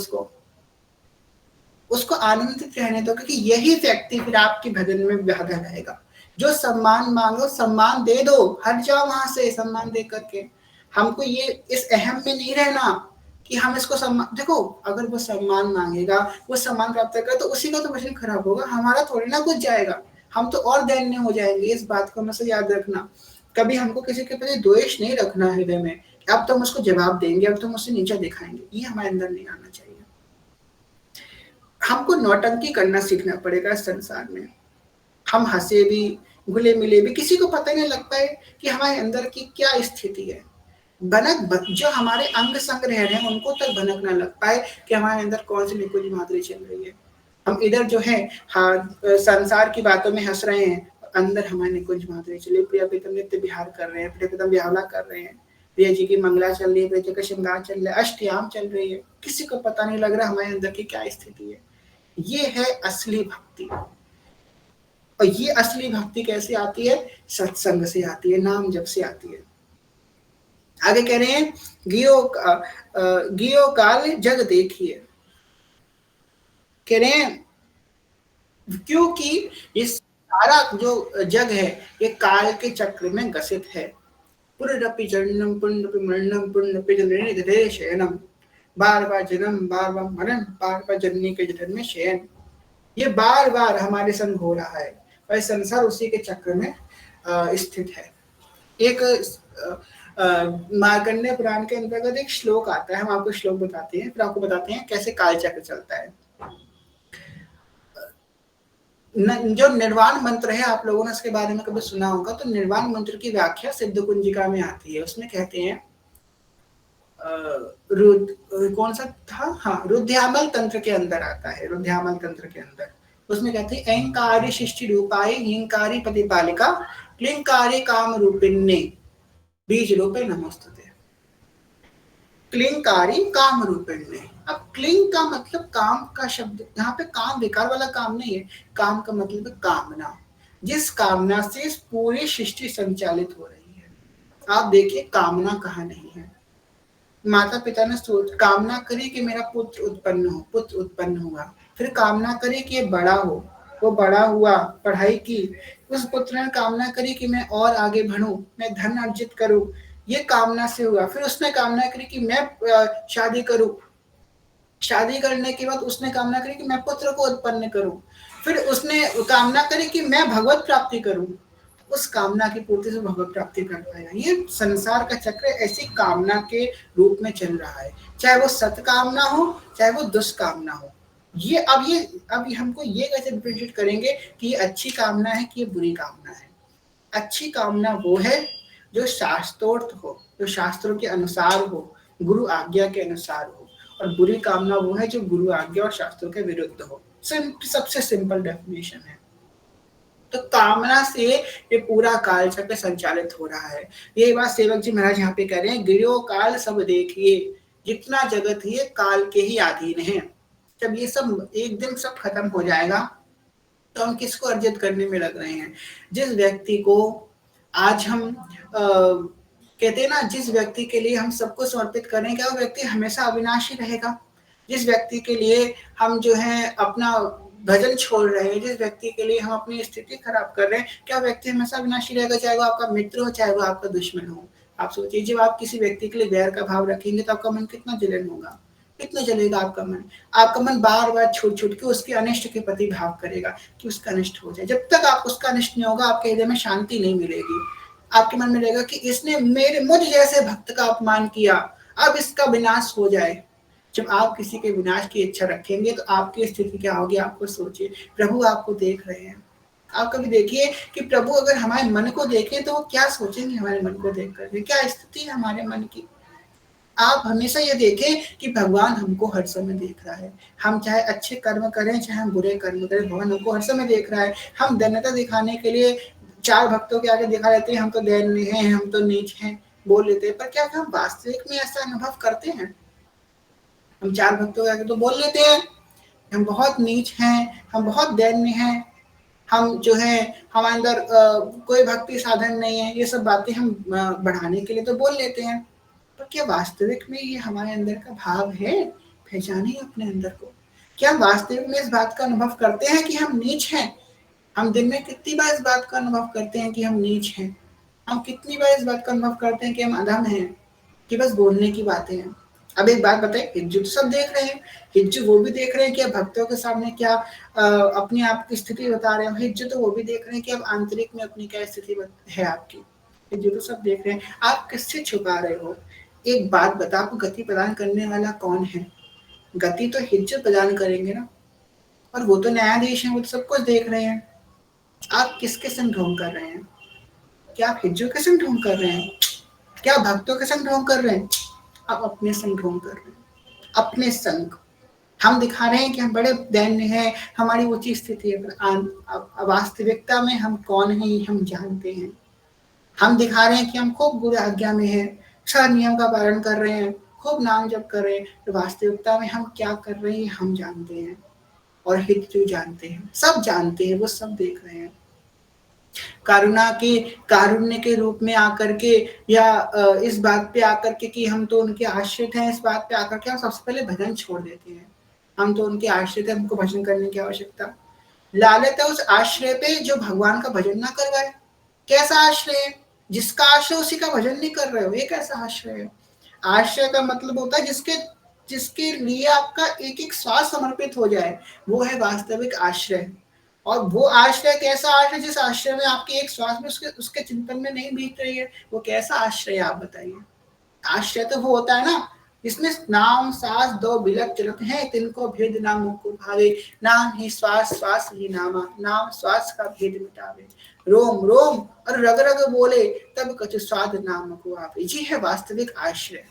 उसको आनंदित रहने दो, क्योंकि यही व्यक्ति फिर आपकी भजन में लगा रहेगा। जो सम्मान मांगो सम्मान दे दो, हट जाओ वहां से सम्मान दे करके। हमको ये इस अहम में नहीं रहना कि हम इसको सम्मान, देखो अगर वो सम्मान मांगेगा, वो सम्मान प्राप्त करेगा, तो उसी का तो वचन खराब होगा, हमारा थोड़ी ना कुछ जाएगा, हम तो और दैन्य हो जाएंगे। इस बात को हमेशा याद रखना। कभी हमको किसी के प्रति द्वेष नहीं रखना हृदय में, अब तुम उसको जवाब देंगे, अब तुम उससे नीचा दिखाएंगे, ये हमारे अंदर नहीं आना चाहिए। हमको नौटंकी करना सीखना पड़ेगा इस संसार में। हम हंसे भी, घुले मिले भी, किसी को पता नहीं लग पाए कि हमारे अंदर की क्या स्थिति है। जो हमारे अंग संग रह रहे हैं उनको तक भनक ना लग पाए कि हमारे अंदर कौन सी निकुंज माधुरी चल रही है। हम इधर जो है हाँ संसार की बातों में हंस रहे हैं, अंदर हमारे निकुंज माधुरी चले, प्रिया प्रीतम नित्य विहार कर रहे हैं, प्रिया प्रीतम व्यावला कर रहे हैं, प्रिया जी की मंगला चल रही है, प्रिया जी का श्रृंगार चल रहा है, अष्टयाम चल रही है, किसी को पता नहीं लग रहा हमारे अंदर की क्या स्थिति है। ये है असली भक्ति। और ये असली भक्ति कैसे आती है? सत्संग से आती है, नाम जप से आती है। आगे कह रहे हैं गियो काल जग देखिए। कह रहे हैं क्योंकि ये सारा जो जग है ये काल के चक्र में ग्रसित है। पुनरपि जन्म पुनरपि मरणम पुनरपि जननी शयनम, बार बार जन्म बार बार मरण, बार बार जननी के जठर में शयन। ये बार बार हमारे संग हो रहा है और संसार उसी के चक्र में स्थित है। एक मार्कंडेय पुराण के अंतर्गत एक श्लोक आता है, हम आपको श्लोक बताते हैं, फिर आपको बताते हैं कैसे काल चक्र चलता है। जो निर्वाण मंत्र है, आप लोगों ने इसके बारे में कभी सुना होगा, तो निर्वाण मंत्र की व्याख्या सिद्ध कुंजिका में आती है। उसमें कहते हैं कौन सा था, हाँ रुद्यामल तंत्र के अंदर आता है, रुद्यामल तंत्र के अंदर उसमें कहते हैं अहंकारी शिष्टि रूपाई हिंकारी प्रतिपालिका क्लिंकारी काम रूपिण्ये बीज रूपे नमोस्तुते। क्लिंकारी काम रूपिण्ये। अब क्लिंग का मतलब काम का शब्द, यहाँ पे काम विकार वाला काम नहीं है, काम का मतलब है कामना, जिस कामना से पूरी सृष्टि संचालित हो रही है। आप देखिए कामना कहाँ नहीं है। माता पिता ने कामना करी कि मेरा पुत्र उत्पन्न हो, पुत्र उत्पन्न हुआ, फिर कामना करी कि ये बड़ा हो, वो बड़ा हुआ, पढ़ाई की, उस पुत्र ने कामना करी कि मैं और आगे बढ़ूं, मैं धन अर्जित करूं, ये कामना से हुआ। फिर उसने कामना करी कि मैं शादी करूं, शादी करने के बाद उसने कामना करी कि मैं पुत्र को उत्पन्न करूं, फिर उसने कामना करी कि मैं भगवत प्राप्ति करूं, उस कामना की पूर्ति से भगवत प्राप्ति कर पाएगा। ये संसार का चक्र ऐसी कामना के रूप में चल रहा है, चाहे वो सत्कामना हो चाहे वो दुष्कामना हो। ये अब हमको ये कैसे डिफरेंशिएट करेंगे कि ये अच्छी कामना है कि ये बुरी कामना है। अच्छी कामना वो है जो शास्त्रोक्त हो, जो शास्त्रों के अनुसार हो, गुरु आज्ञा के अनुसार हो, और बुरी कामना वो है जो गुरु आज्ञा और शास्त्रों के विरुद्ध हो। सबसे सिंपल डेफिनेशन है। तो कामना से ये पूरा काल चक्र संचालित हो रहा है। यही बात सेवक जी महाराज यहाँ पे कह रहे हैं, गिरो काल सब देखिए, जितना जगत ही काल के ही अधीन है। जब ये सब एक दिन सब खत्म हो जाएगा तो हम किसको अर्जित करने में लग रहे हैं? जिस व्यक्ति को आज हम कहते हैं ना, जिस व्यक्ति के लिए हम सबको समर्पित करें, क्या वो व्यक्ति हमेशा अविनाशी रहेगा? जिस व्यक्ति के लिए हम जो है अपना भजन छोड़ रहे हैं, जिस व्यक्ति के लिए हम अपनी स्थिति खराब कर रहे हैं, क्या व्यक्ति हमेशा अविनाशी रहेगा? चाहे वो आपका मित्र हो, चाहे वो आपका दुश्मन हो। आप सोचिए, जब आप किसी व्यक्ति के लिए वैर का भाव रखेंगे तो आपका मन कितना जलन होगा, कितना जलेगा आपका मन। आपका मन बार बार छूट छूट के उसके अनिष्ट के प्रति भाव करेगा कि उसका अनिष्ट हो जाए। जब तक आप उसका अनिष्ट नहीं होगा, आपके हृदय में शांति नहीं मिलेगी। आपके मन में रहेगा कि इसने मुझ जैसे भक्त का अपमान किया, अब इसका विनाश हो जाए। जब आप किसी के विनाश की इच्छा रखेंगे तो आपकी स्थिति क्या होगी? आपको सोचिए, प्रभु आपको देख रहे हैं। आप कभी देखिए कि प्रभु अगर हमारे मन को देखें तो वो क्या सोचेंगे? हमारे मन को देख कर क्या स्थिति है हमारे मन की? आप हमेशा ये देखें कि भगवान हमको हर समय देख रहा है। हम चाहे अच्छे कर्म करें, चाहे हम बुरे कर्म करें, भगवान हमको हर समय देख रहा है। हम दैन्यता दिखाने के लिए 4 भक्तों के आगे दिखा लेते हैं, हम तो दैन्य हैं, हम तो नीच हैं, बोल लेते हैं। पर क्या हम वास्तविक में ऐसा अनुभव करते हैं? हम 4 भक्तों के आगे तो बोल लेते हैं, हम बहुत नीच हैं, हम बहुत दैन्य हैं, हम जो है हमारे अंदर कोई भक्ति साधन नहीं है। ये सब बातें हम बढ़ाने के लिए तो बोल लेते हैं, पर क्या वास्तविक में ये हमारे अंदर का भाव है? पहचाने अपने अंदर को। क्या वास्तविक में इस बात का अनुभव करते हैं कि हम नीच हैं? हम दिन में कितनी बार इस बात का अनुभव करते हैं कि हम नीच हैं? हम कितनी बार इस बात का अनुभव करते हैं कि हम अधम हैं, कि बस बोलने की बातें हैं? अब एक बात बताइए, हिज्जू तो सब देख रहे हैं, हिज्जू वो भी देख रहे हैं कि आप भक्तों के सामने क्या अपनी आप की स्थिति बता रहे हो। हिज्जू तो वो भी देख रहे हैं कि आप आंतरिक में अपनी क्या स्थिति है आपकी। हिज्जू तो सब देख रहे हैं, आप किससे छुपा रहे हो? एक बात बता, आपको गति प्रदान करने वाला कौन है? गति तो हिज्जू प्रदान करेंगे ना, और वो तो न्यायाधीश हैं, वो तो सब कुछ देख रहे हैं। आप किसके संग ढोंग कर रहे हैं? क्या आप हिज्जू के संग ढोंग कर रहे हैं? क्या भक्तों के संग ढोंग कर रहे हैं? आप अपने संग ढोंग कर रहे हैं, अपने संग। हम दिखा रहे हैं कि हम बड़े दैन्य हैं, हमारी ऊंची स्थिति है, पर वास्तविकता में हम कौन हैं ये हम जानते हैं। हम दिखा रहे हैं कि हम खूब बुरे आज्ञा में हैं, 6 नियम का पालन कर रहे हैं, खूब नाम जप कर रहे हैं, तो वास्तविकता में हम क्या कर रहे हैं हम जानते हैं, और हितजू जानते हैं, सब जानते हैं, वो सब देख रहे हैं। करुणा के कारुण्य के रूप में आकर के, या इस बात पे आकर के कि हम तो उनके आश्रित हैं, इस बात पे आकर के हम सबसे पहले भजन छोड़ देते हैं। हम तो उनके आश्रित हैं, हमको भजन करने की आवश्यकता। लालच है उस आश्रय पे जो भगवान का भजन ना करवाए। कैसा आश्रय है? जिसका आश्रय उसी का भजन नहीं कर रहे हो, ये कैसा आश्रय है? आश्रय का मतलब होता है जिसके जिसके लिए आपका एक एक श्वास समर्पित हो जाए, वो है वास्तविक आश्रय। और वो आश्रय कैसा आश्रय? जिस आश्रय में आपके एक श्वास में उसके उसके चिंतन में नहीं बीत रही है, वो कैसा आश्रय आप बताइए? आश्रय तो वो होता है ना जिसमें नाम सांस दो बिलक चलत हैं, तिनको भेद ना मुझको भावे, नाम ही श्वास श्वास ही नामा, नाम श्वास का भेद मिटावे, रोम रोम और रग रग बोले, तब कछु स्वाद नाम को आवे। जी है वास्तविक आश्रय।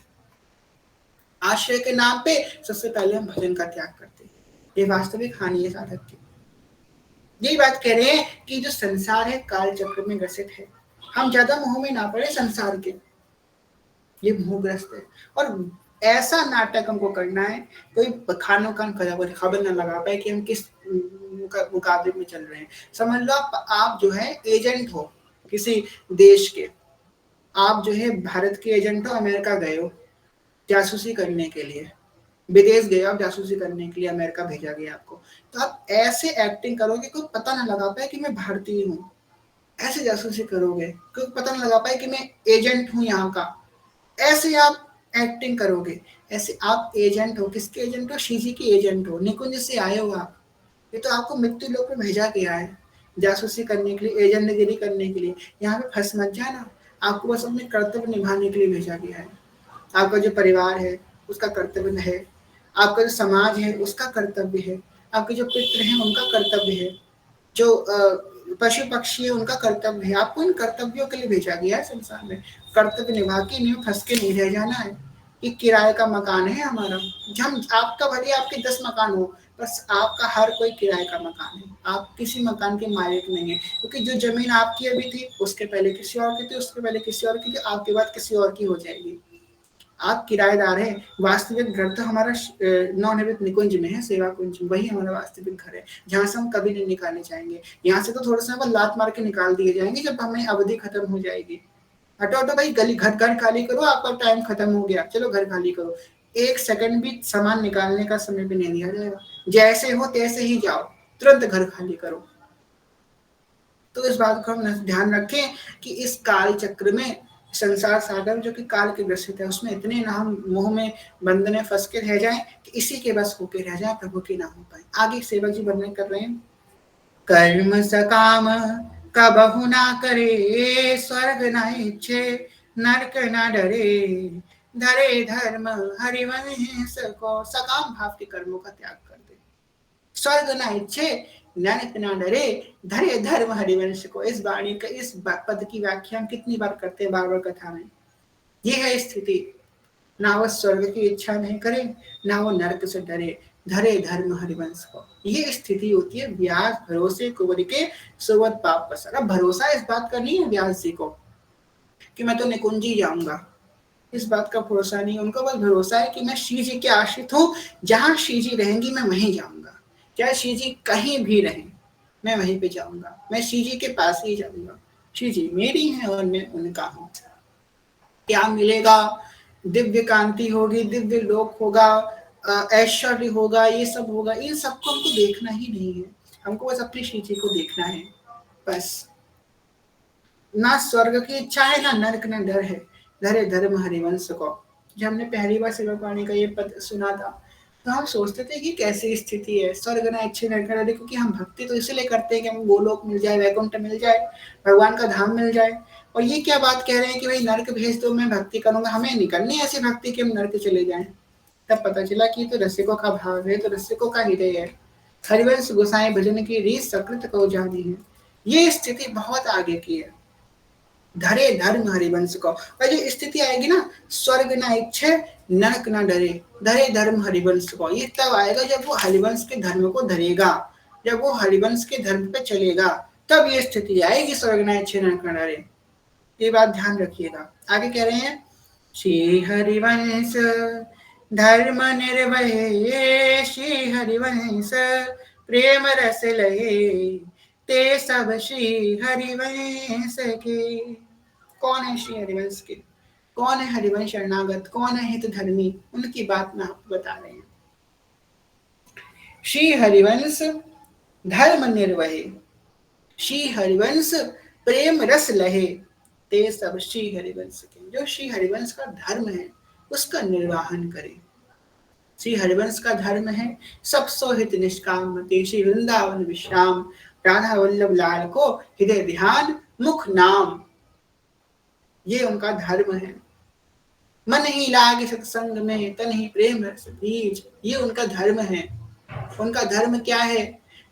आश्रय के नाम पे सबसे पहले हम भजन का त्याग करते हैं, ये वास्तविक हानि है साधक की। यही बात कह रहे हैं कि जो संसार है काल चक्र में ग्रसित है, हम ज्यादा मोह में ना पड़े संसार के, ये मोहग्रस्त है। और ऐसा नाटक हमको करना है, कोई खानो कान खबर न लगा पाए कि हम किस मुकाबले में चल रहे हैं। समझ लो आप जो है एजेंट हो किसी देश के, आप जो है भारत के एजेंट हो, अमेरिका गए हो जासूसी करने के लिए, विदेश गए आप जासूसी करने के लिए, अमेरिका भेजा गया आपको, तो आप ऐसे एक्टिंग करोगे कोई पता ना लगा पाए कि मैं भारतीय हूँ। ऐसे जासूसी करोगे कोई पता ना लगा पाए कि मैं एजेंट हूँ यहाँ का। ऐसे आप एक्टिंग करोगे, ऐसे आप एजेंट हो। किसके एजेंट हो? शिव जी के एजेंट हो। निकुंज से आए हो आप, ये तो आपको मृत्यु लोक में भेजा गया है जासूसी करने के लिए, एजेंटगिरी करने के लिए। यहाँ पे फंस मत जाना, आपको बस अपने कर्तव्य निभाने के लिए भेजा गया है। आपका जो परिवार है उसका कर्तव्य है, आपका जो समाज है उसका कर्तव्य है, आपके जो पितृ हैं उनका कर्तव्य है, जो पशु पक्षी है उनका कर्तव्य है। आपको इन कर्तव्यों के लिए भेजा गया है संसार में, कर्तव्य निभा के नहीं फंस के नहीं रह जाना है। ये किराए का मकान है हमारा, हम आपका भले आपके 10 मकान हो, बस आपका हर कोई किराए का मकान है, आप किसी मकान के मालिक नहीं है, क्योंकि जो जमीन आपकी अभी थी उसके पहले किसी और की थी, उसके पहले किसी और की थी, आपके बाद किसी और की हो जाएगी। आप किराएदार हैं। वास्तविक घर तो हमारा नवनिर्मित निकुंज में है, सेवा कुंज, वही हमारा वास्तविक घर है, जहाँ से हम कभी नहीं निकालने चाहेंगे। यहाँ से तो थोड़ा सा लात मार के निकाल दिए जाएंगे जब हमें अवधि खत्म हो जाएगी। हटो हटो भाई, गली घर घर खाली करो, आपका टाइम खत्म हो गया, चलो घर खाली करो। एक सेकंड भी सामान निकालने का समय भी नहीं दिया जाएगा, जैसे हो तैसे ही जाओ, तुरंत घर खाली करो। तो इस बात को हम ध्यान रखें कि इस काल चक्र में, संसार सागर जो कि काल के ग्रसित है, उसमें इतने ना हम मोह में बंधने फंस के रह जाएं कि इसी के बस होके रह जाए, प्रभु के ना हो पाए। आगे सेवक जी वर्णन कर रहे हैं, कर्म सकाम कबहु ना करे, स्वर्ग न इच्छे नरक न डरे, धरे धर्म हरिवंश को। सकाम भाव के कर्मों का त्याग कर दे, स्वर्ग न इच्छे नरक न डरे, धरे धर्म हरिवंश को। इस वाणी का, इस पद की व्याख्या हम कितनी बार करते हैं बार बार कथा में। ये है स्थिति, ना वो स्वर्ग की इच्छा नहीं करे, ना वो नरक से डरे, धरे धर्म हरिवंश को। ये स्थिति होती है व्यास भरोसे कुंवर के सुवत पाप पसर। अब भरोसा इस बात का नहीं है व्यास जी को कि मैं तो निकुंजी जाऊंगा, इस बात का भरोसा नहीं, उनको बस भरोसा है कि मैं श्री जी के आश्रित हूँ, जहां श्री जी रहेंगी मैं वहीं जाऊंगा, चाहे श्री जी कहीं भी रहें मैं वहीं पे जाऊंगा, मैं श्री जी के पास ही जाऊंगा, श्री जी मेरी है और मैं उनका हूँ। क्या मिलेगा? दिव्य कांति होगी, दिव्य लोक होगा, ऐश्वर्य होगा, ये सब होगा, इन सबको हमको देखना ही नहीं है, हमको बस अपनी श्री जी को देखना है बस। ना स्वर्ग की इच्छा है, ना नरक, ना डर है, धरे धर्म हरिवंश को। जब हमने पहली बार सेवापाणी का ये पद सुना था तो हम सोचते थे कि कैसी स्थिति है, स्वर्ग ना इच्छे नरक ना डरे, क्योंकि हम भक्ति तो इसलिए करते हैं कि हम गोलोक मिल जाए, वैकुंठ मिल जाए, भगवान का धाम मिल जाए। और ये क्या बात कह रहे हैं कि भाई नरक भेज दो मैं भक्ति करूंगा, हमें नहीं करनी ऐसी भक्ति कि हम नरक चले जाएं। तब पता चला कि तो रसिकों का भाव है, तो रसिकों का हृदय है। हरिवंश गोसाई भजन की रीत सकृत को जानी है। ये स्थिति बहुत आगे की है, धरे धर्म हरिवंश को। और जो स्थिति आएगी ना, स्वर्ग ना इच्छे नरक ना डरे, धरे धर्म हरिवंश को, ये तब आएगा जब वो हरिवंश के धर्म को धरेगा, जब वो हरिवंश के धर्म पे चलेगा, तब ये स्थिति आएगी स्वर्ग ना इच्छे नरक ना डरे। ये बात ध्यान रखिएगा। आगे कह रहे हैं, श्री हरिवंश धर्म निर्भय, श्री हरिवंश प्रेम रस लहे, ते सब श्री हरिवंश के। कौन है श्री हरिवंश के, कौन है हरिवंश शरणागत, कौन है हित धर्मी, उनकी बात मैं आपको बता रहे हैं। श्री हरिवंश धर्म निर्वहे, श्री हरिवंश प्रेम रस लहे, ते सब श्री हरिवंश के। जो श्री हरिवंश का धर्म है उसका निर्वाहन करे। श्री हरिवंश का धर्म है सब सो हित निष्काम मते, श्री वृंदावन विश्राम, राधा वल्लभ लाल को हृदय ध्यान मुख नाम, ये उनका धर्म है। मन ही लागे सत्संग में, तन ही प्रेम रस बीज, ये उनका धर्म है। उनका धर्म क्या है?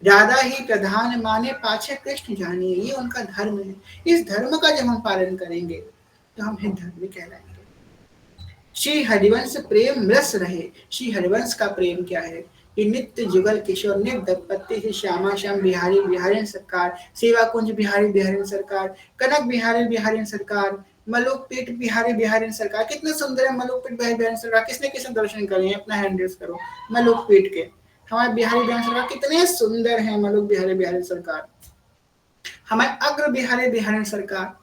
राधा ही प्रधान माने, पाछे कृष्ण जानिए, ये उनका धर्म है। इस धर्म का जब हम पालन करेंगे तो हम हित धर्मी कहलाएंगे। श्री हरिवंश प्रेम रस रहे। श्री हरिवंश का प्रेम क्या है? कि नित्य जुगल किशोर नित्य दंपत्ति से श्यामा श्याम बिहारी बिहारी सरकार, सेवा कुंज बिहारी बिहारी सरकार, कनक बिहारी बिहारी सरकार, मलुक पीठ बिहारी बिहारी सरकार। कितना सुंदर है मलुक पीठ बिहारी बिहारी सरकार। किसने किसने दर्शन करे हैं? अपना हैंड रेस करो। मलुक पीठ के हमारे बिहारी बिहारी सरकार कितने सुंदर हैं। मलुक बिहारी बिहारी सरकार, हमारे अग्र बिहारी बिहारी सरकार,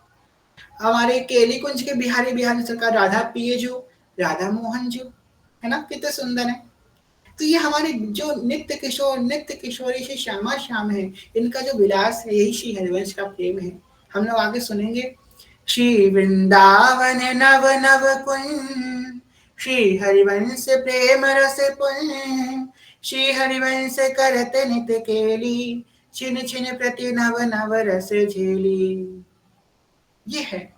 हमारे केली कुंज के बिहारी बिहारी सरकार, राधा पिए जो, राधा मोहन जी, है ना, कितने सुंदर है। तो ये हमारे जो नित्य किशोर नित्य किशोरी से श्यामा श्याम है, इनका जो विलास है यही श्री हरिवंश का प्रेम है। हम लोग आगे सुनेंगे, श्री वृंदावन नव नव कुंज, श्री हरिवंश प्रेम रस पुंज, श्री हरिवंश करत नित केली, छिन छिन प्रति नव नव रस झेली। ये है।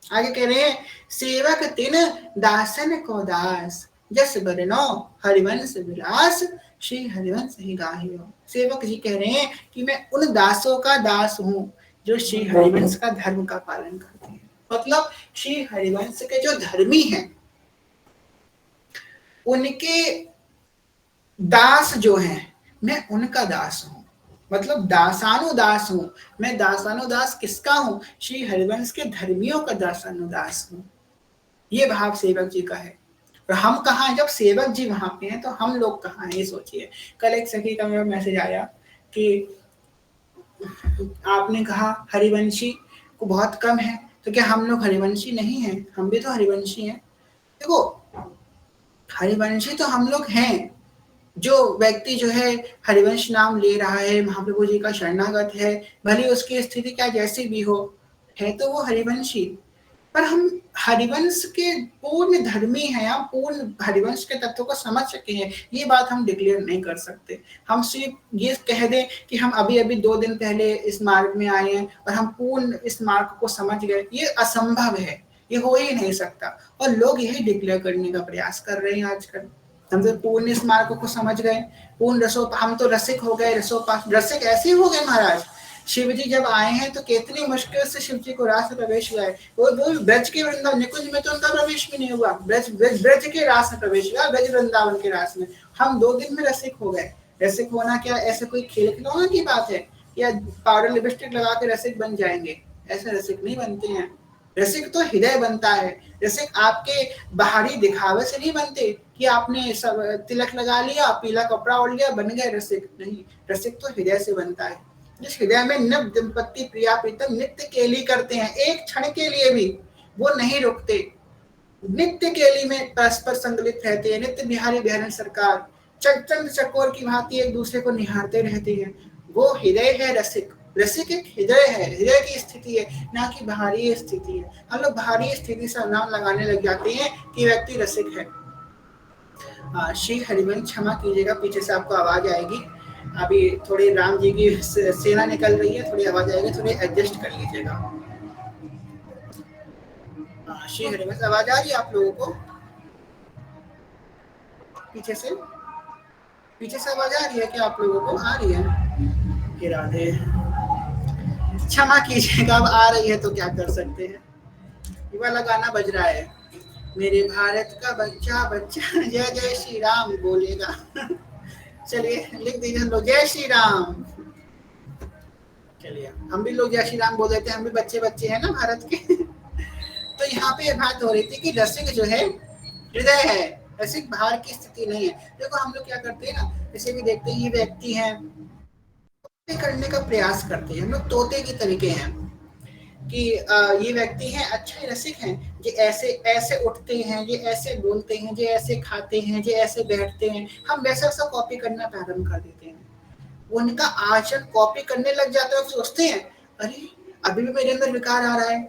आगे कह रहे हैं, सेवक तिन दासन को दास, जस बरनो हरिवंश विलास, श्री हरिवंश ही गाहियो। सेवक जी कह रहे हैं कि मैं उन दासों का दास हूं जो श्री हरिवंश का धर्म का पालन करते हैं। मतलब श्री हरिवंश के जो धर्मी हैं उनके दास जो हैं, मैं उनका दास हूँ, मतलब दासानुदास हूँ। मैं दासानुदास किसका हूँ? श्री हरिवंश के धर्मियों का दासानुदास हूँ। ये भाव सेवक जी का है। और हम कहाँ हैं? जब सेवक जी वहां पे हैं तो हम लोग कहाँ हैं, ये सोचिए। कल एक सखी का मेरा मैसेज आया कि आपने कहा हरिवंशी को बहुत कम है, तो क्या हम लोग हरिवंशी नहीं हैं? हम भी तो हरिवंशी हैं। देखो, हरिवंशी तो हम लोग हैं। जो व्यक्ति जो है हरिवंश नाम ले रहा है, महाप्रभु जी का शरणागत है, भले उसकी स्थिति क्या जैसी भी हो, है तो वो हरिवंशी। पर हम हरिवंश के पूर्ण धर्मी हैं, हम पूर्ण हरिवंश के तत्व को समझ चुके हैं, ये बात हम डिक्लेयर नहीं कर सकते। हम सिर्फ ये कह दें कि हम अभी अभी 2 दिन पहले इस मार्ग में आए हैं और हम पूर्ण इस मार्ग को समझ गए, ये असंभव है, ये हो ही नहीं सकता। और लोग यही डिक्लेयर करने का प्रयास कर रहे हैं आजकल। हम तो पूर्ण इस मार्ग को समझ गए, पूर्ण रसो, हम तो रसिक हो गए, रसोपास रसिक ऐसे हो गए महाराज। शिव जी जब आए हैं तो कितनी मुश्किल से शिव जी को रास में प्रवेश हुआ है। वो ब्रज के वृंदावन निकुंज में तो उनका प्रवेश भी नहीं हुआ, ब्रज के रास में प्रवेश हुआ, ब्रज वृंदावन के रास में। हम 2 दिन में रसिक हो गए। रसिक होना क्या ऐसे कोई खेल खिलौना की बात है, या पाउडर लिपस्टिक लगा के रसिक बन जाएंगे? ऐसे रसिक नहीं बनते हैं। रसिक तो हृदय बनता है। रसिक आपके बाहरी दिखावे से नहीं बनते कि आपने सब तिलक लगा लिया, पीला कपड़ा ओढ़ लिया, बन गए रसिक। नहीं, रसिक तो हृदय से बनता है। जिस हृदय में नव दंपत्ति प्रिया प्रीतम नित्य केली करते हैं, एक क्षण के लिए भी वो नहीं रुकते, नित्य केली में परस्पर संगलित रहते हैं, नित्य बिहारी बिहारी सरकार चंचल चकोर की भांति एक दूसरे को निहारते रहते हैं, वो हृदय है रसिक। रसिक एक हृदय है, हृदय की स्थिति है, ना कि बाहरी स्थिति है। हम लोग बाहरी स्थिति से नाम लगाने लग जाते हैं कि व्यक्ति रसिक है। श्री हरिवंश क्षमा कीजिएगा, पीछे से आपको आवाज आएगी। अभी थोड़ी राम जी की सेना निकल रही है, थोड़ी आवाज आएगी, थोड़ी एडजस्ट कर लीजिएगा। श्री हरिवंश आवाज आ रही है आप लोगों को? पीछे से आवाज आ रही है क्या आप लोगों को? आ रही है? हे राधे, क्षमा कीजिएगा, अब आ रही है तो क्या कर सकते हैं। ये वाला गाना बज रहा है, मेरे भारत का बच्चा बच्चा जय जय श्री राम बोलेगा। चलिए लिख दीजिए लोग जय श्री राम। चलिए हम भी लोग जय श्री राम बोल देते हैं, हम भी बच्चे बच्चे हैं ना भारत के। तो यहाँ पे ये बात हो रही थी कि रसिक जो है हृदय है, रसिक बाहर की स्थिति नहीं है। देखो हम लोग क्या करते हैं ना, जैसे भी देखते हैं ये व्यक्ति है करने का प्रयास करते हैं, हम लोग तोते की तरीके हैं कि ये व्यक्ति हैं अच्छे रसिक हैं, ये ऐसे ऐसे उठते हैं, ये ऐसे बोलते हैं, ये ऐसे खाते हैं, ये ऐसे बैठते हैं, हम वैसा सा कॉपी करना प्रारंभ कर देते हैं। उनका आचरण कॉपी करने लग जाते हैं, सोचते हैं अरे अभी भी मेरे अंदर विकार आ रहा है,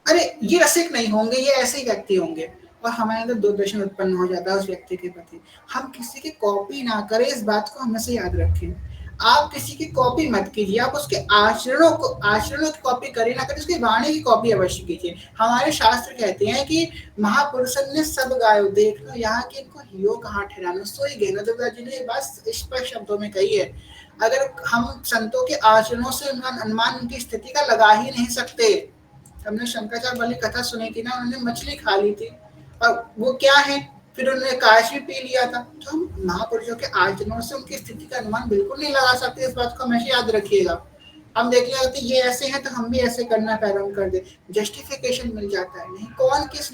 अरे ये रसिक नहीं होंगे, ये ऐसे ही व्यक्ति होंगे, और हमारे अंदर दूरदर्शन उत्पन्न हो जाता है उस व्यक्ति के प्रति। हम किसी की कॉपी ना करें, इस बात को हमेशा याद रखें। आप किसी की कॉपी मत कीजिए, आप उसके आचरणों की कॉपी करें ना करें, उसकी वाणी की कॉपी अवश्य कीजिए। हमारे शास्त्र कहते हैं कि महापुरुषन ने सब गायो देख लो, यहाँ के इनको हियो कहाँ ठहराना, सोई गहना। दुर्गा जी ने ये बात स्पष्ट शब्दों में कही है। अगर हम संतों के आचरणों से अनुमान उनकी स्थिति का लगा ही नहीं सकते। हमने शंकराचार्य वाली कथा सुनी थी ना, उन्होंने मछली खा ली थी और वो क्या है, फिर उन्होंने काश भी पी लिया था। तो हम महापुरुषों के आचरणों से उनकी स्थिति का अनुमान बिल्कुल नहीं लगा सकते, इस बात को हमेशा याद रखिएगा। हम देख लिया कि ये ऐसे हैं तो हम भी ऐसे करना प्रारंभ कर दे, जस्टिफिकेशन मिल जाता है। नहीं, कौन किस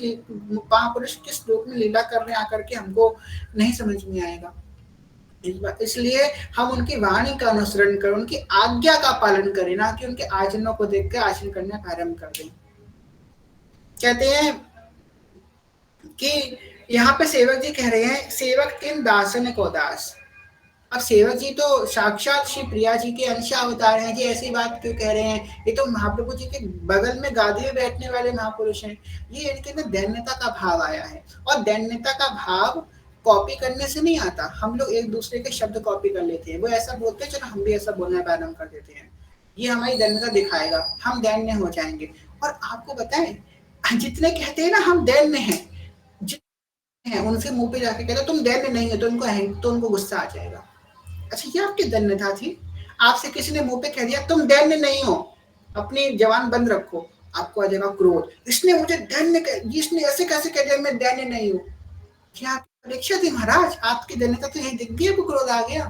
महापुरुष किस रूप में लीला कर रहे हैं आकर के हमको नहीं समझ में आएगा। इसलिए हम उनकी वाणी का अनुसरण करें, उनकी आज्ञा का पालन करें, ना कि उनके आचरणों को देखकर आचरण करना प्रारंभ कर दें। कहते हैं कि यहाँ पे सेवक जी कह रहे हैं सेवक किन दासन को दास। अब सेवक जी तो साक्षात श्री प्रिया जी के अंश अवतार हैं जी, ऐसी बात क्यों कह रहे हैं? ये तो महाप्रभु जी के बगल में गादी में बैठने वाले महापुरुष हैं। ये इनके अंदर दैन्यता का भाव आया है, और दैन्यता का भाव कॉपी करने से नहीं आता। हम लोग एक दूसरे के शब्द कॉपी कर लेते हैं, वो ऐसा बोलते हैं चलो हम भी ऐसा बोलना प्रारंभ कर देते हैं। ये हमारी दैन्यता दिखाएगा, हम दैन्य हो जाएंगे। और आपको बताएं, जितने कहते हैं ना हम दैन्य हैं, हैं उनसे मुंह पे जाके कहते तुम दैन्य नहीं है, तो उनको गुस्सा आ जाएगा। अच्छा, ये आपकी दन्यता थी? आपसे किसी ने मुंह पे कह दिया तुम दैन्य नहीं हो, अपनी जवान बंद रखो, आपको आ जाएगा क्रोध। इसने मुझे इसने ऐसे कैसे कह दिया मैं दैन्य नहीं हूँ? क्या परीक्षा थी महाराज? आपकी दन्यता तो यही दिख गई, क्रोध आ गया।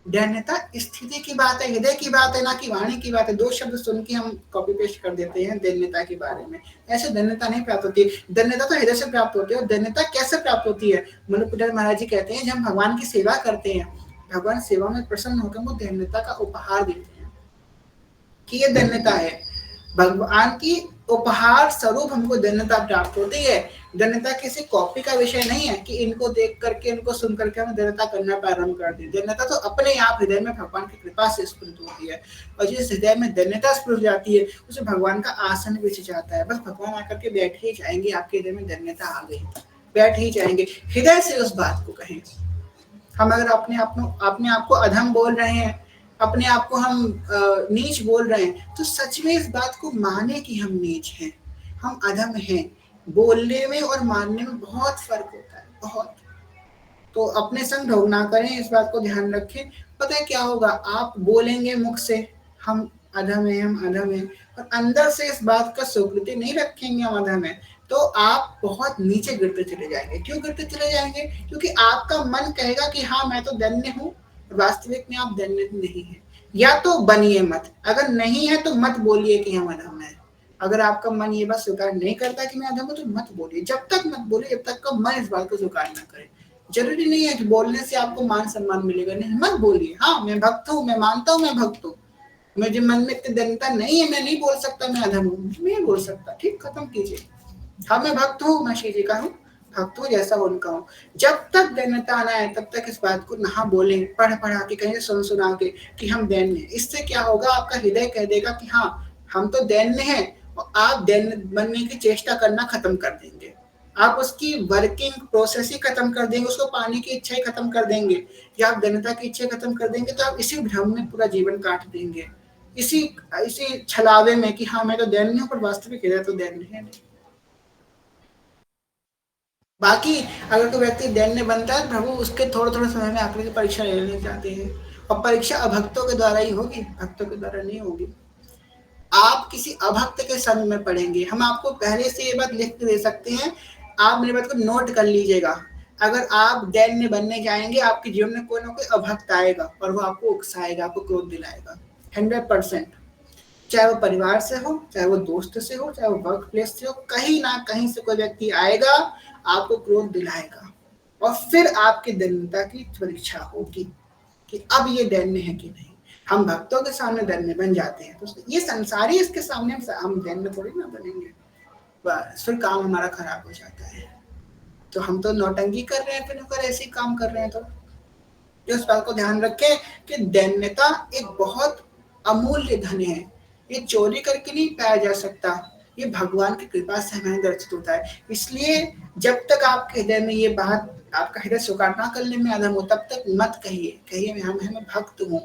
दैन्यता स्थिति की बात है, हृदय की बात है, ना कि वाणी की बात है। दो शब्द सुन के हम कॉपी पेस्ट कर देते हैं दैन्यता के बारे में। ऐसे दैन्यता नहीं प्राप्त होती। दैन्यता तो हृदय से प्राप्त होती है। और दैन्यता कैसे प्राप्त होती है? मनुपुटर महाराज जी कहते हैं, जब हम भगवान की सेवा करते हैं, भगवान सेवा में प्रसन्न होकर वो दैन्यता का उपहार देते हैं कि ये दैन्यता है। भगवान की उपहार स्वरूप हमको दैन्यता प्राप्त होती है। दैन्यता किसी कॉपी का विषय नहीं है कि इनको देख करके, इनको सुन करके हम दैन्यता करना प्रारंभ कर दें। दैन्यता तो अपने आप हृदय में भगवान की कृपा से स्फुरित होती है। और जिस हृदय में दैन्यता स्फुरित जाती है, उसे भगवान का आसन बिछ जाता है। बस भगवान आकर के बैठ ही जाएंगे, आपके हृदय में दैन्यता आ गई, बैठ ही जाएंगे। हृदय से उस बात को कहें। हम अगर अपने आप को अधम बोल रहे हैं, अपने आप को हम नीच बोल रहे हैं, तो सच में इस बात को माने कि हम नीच हैं, हम अधम हैं। बोलने में और मानने में बहुत फर्क होता है, बहुत। तो अपने संग ढोंग ना करें, इस बात को ध्यान रखें। पता है क्या होगा? आप बोलेंगे मुख से हम अधम है, हम अधम है, और अंदर से इस बात का स्वीकृति नहीं रखेंगे हम अधम है, तो आप बहुत नीचे गिरते चले जाएंगे। क्यों गिरते चले जाएंगे? क्योंकि आपका मन कहेगा कि हाँ मैं तो दैन्य हूँ, वास्तविक में आप दैन्य नहीं है। या तो बनिए मत, अगर नहीं है तो मत बोलिए कि हम अधम है। अगर आपका मन ये बात स्वीकार नहीं करता कि मैं अधम हूँ, तो मत बोलिए। जब तक मत बोलिए जब तक का मन इस बात को स्वीकार ना करे। जरूरी नहीं है कि बोलने से आपको मान सम्मान मिलेगा, नहीं, मत बोलिए। हाँ मैं भक्त हूँ, मैं मानता हूँ मैं भक्त हूँ, मुझे मन में इतनी दृढ़ता नहीं है, मैं नहीं बोल सकता मैं अधम हूँ, नहीं बोल सकता, ठीक, खत्म कीजिए। हाँ मैं भक्त हूँ, मैं श्री जी का हूँ, भक्त हूँ जैसा उनका हूँ। जब तक दैन्यता ना है तब तक इस बात को ना बोलें, पढ़ पढ़ा के, कहीं सुन सुना के कि हम दैन्य हैं। इससे क्या होगा? आपका हृदय कह देगा कि हाँ हम तो दैन्य हैं, और आप दैन्य बनने की चेष्टा करना खत्म कर देंगे। आप उसकी वर्किंग प्रोसेस ही खत्म कर देंगे, उसको पाने की इच्छा ही खत्म कर देंगे, या आप दैन्यता की इच्छा खत्म कर देंगे। तो आप इसी भ्रम में पूरा जीवन काट देंगे, इसी इसी छलावे में कि हाँ मैं तो दैन्य हूँ, पर वास्तविक हृदय तो दैन्य है नहीं। बाकी अगर कोई व्यक्ति दैन्य बनता है, प्रभु उसके थोड़े थोड़े समय में आकर के परीक्षा लेने जाते हैं, और परीक्षा अभक्तों के द्वारा ही होगी, भक्तों के द्वारा नहीं होगी। आप किसी अभक्त के संग में पढ़ेंगे। हम आपको पहले से ये बात लिख के दे सकते हैं, आप मेरी बात को नोट कर लीजिएगा। अगर आप दैन्य बनने जाएंगे, आपके जीवन में कोई ना कोई अभक्त आएगा और वो आपको उकसाएगा, आपको क्रोध दिलाएगा, 100%। चाहे वो परिवार से हो, चाहे वो दोस्त से हो, चाहे वो वर्क प्लेस से हो, कहीं ना कहीं से कोई व्यक्ति आएगा, आपको क्रोध दिलाएगा, और फिर आपकी दैन्यता की परीक्षा होगी कि अब ये दैन्य है कि नहीं। हम भक्तों के सामने दैन्य बन जाते हैं, तो ये संसारी इसके सामने हम दैन्य थोड़ी ना बनेंगे, बस फिर काम हमारा खराब हो जाता है। तो हम तो नौटंकी कर रहे हैं, फिर अगर ऐसे ही काम कर रहे हैं तो इस बात को ध्यान रखें कि दैन्यता एक बहुत अमूल्य धन है। ये चोरी करके नहीं पाया जा सकता, ये भगवान की कृपा से हमें दर्शित होता है। इसलिए जब तक आपके हृदय में ये बात, आपका हृदय स्वीकार ना करने में अधम हो, तब तक मत कहिए, कहिए मैं भक्त हूँ,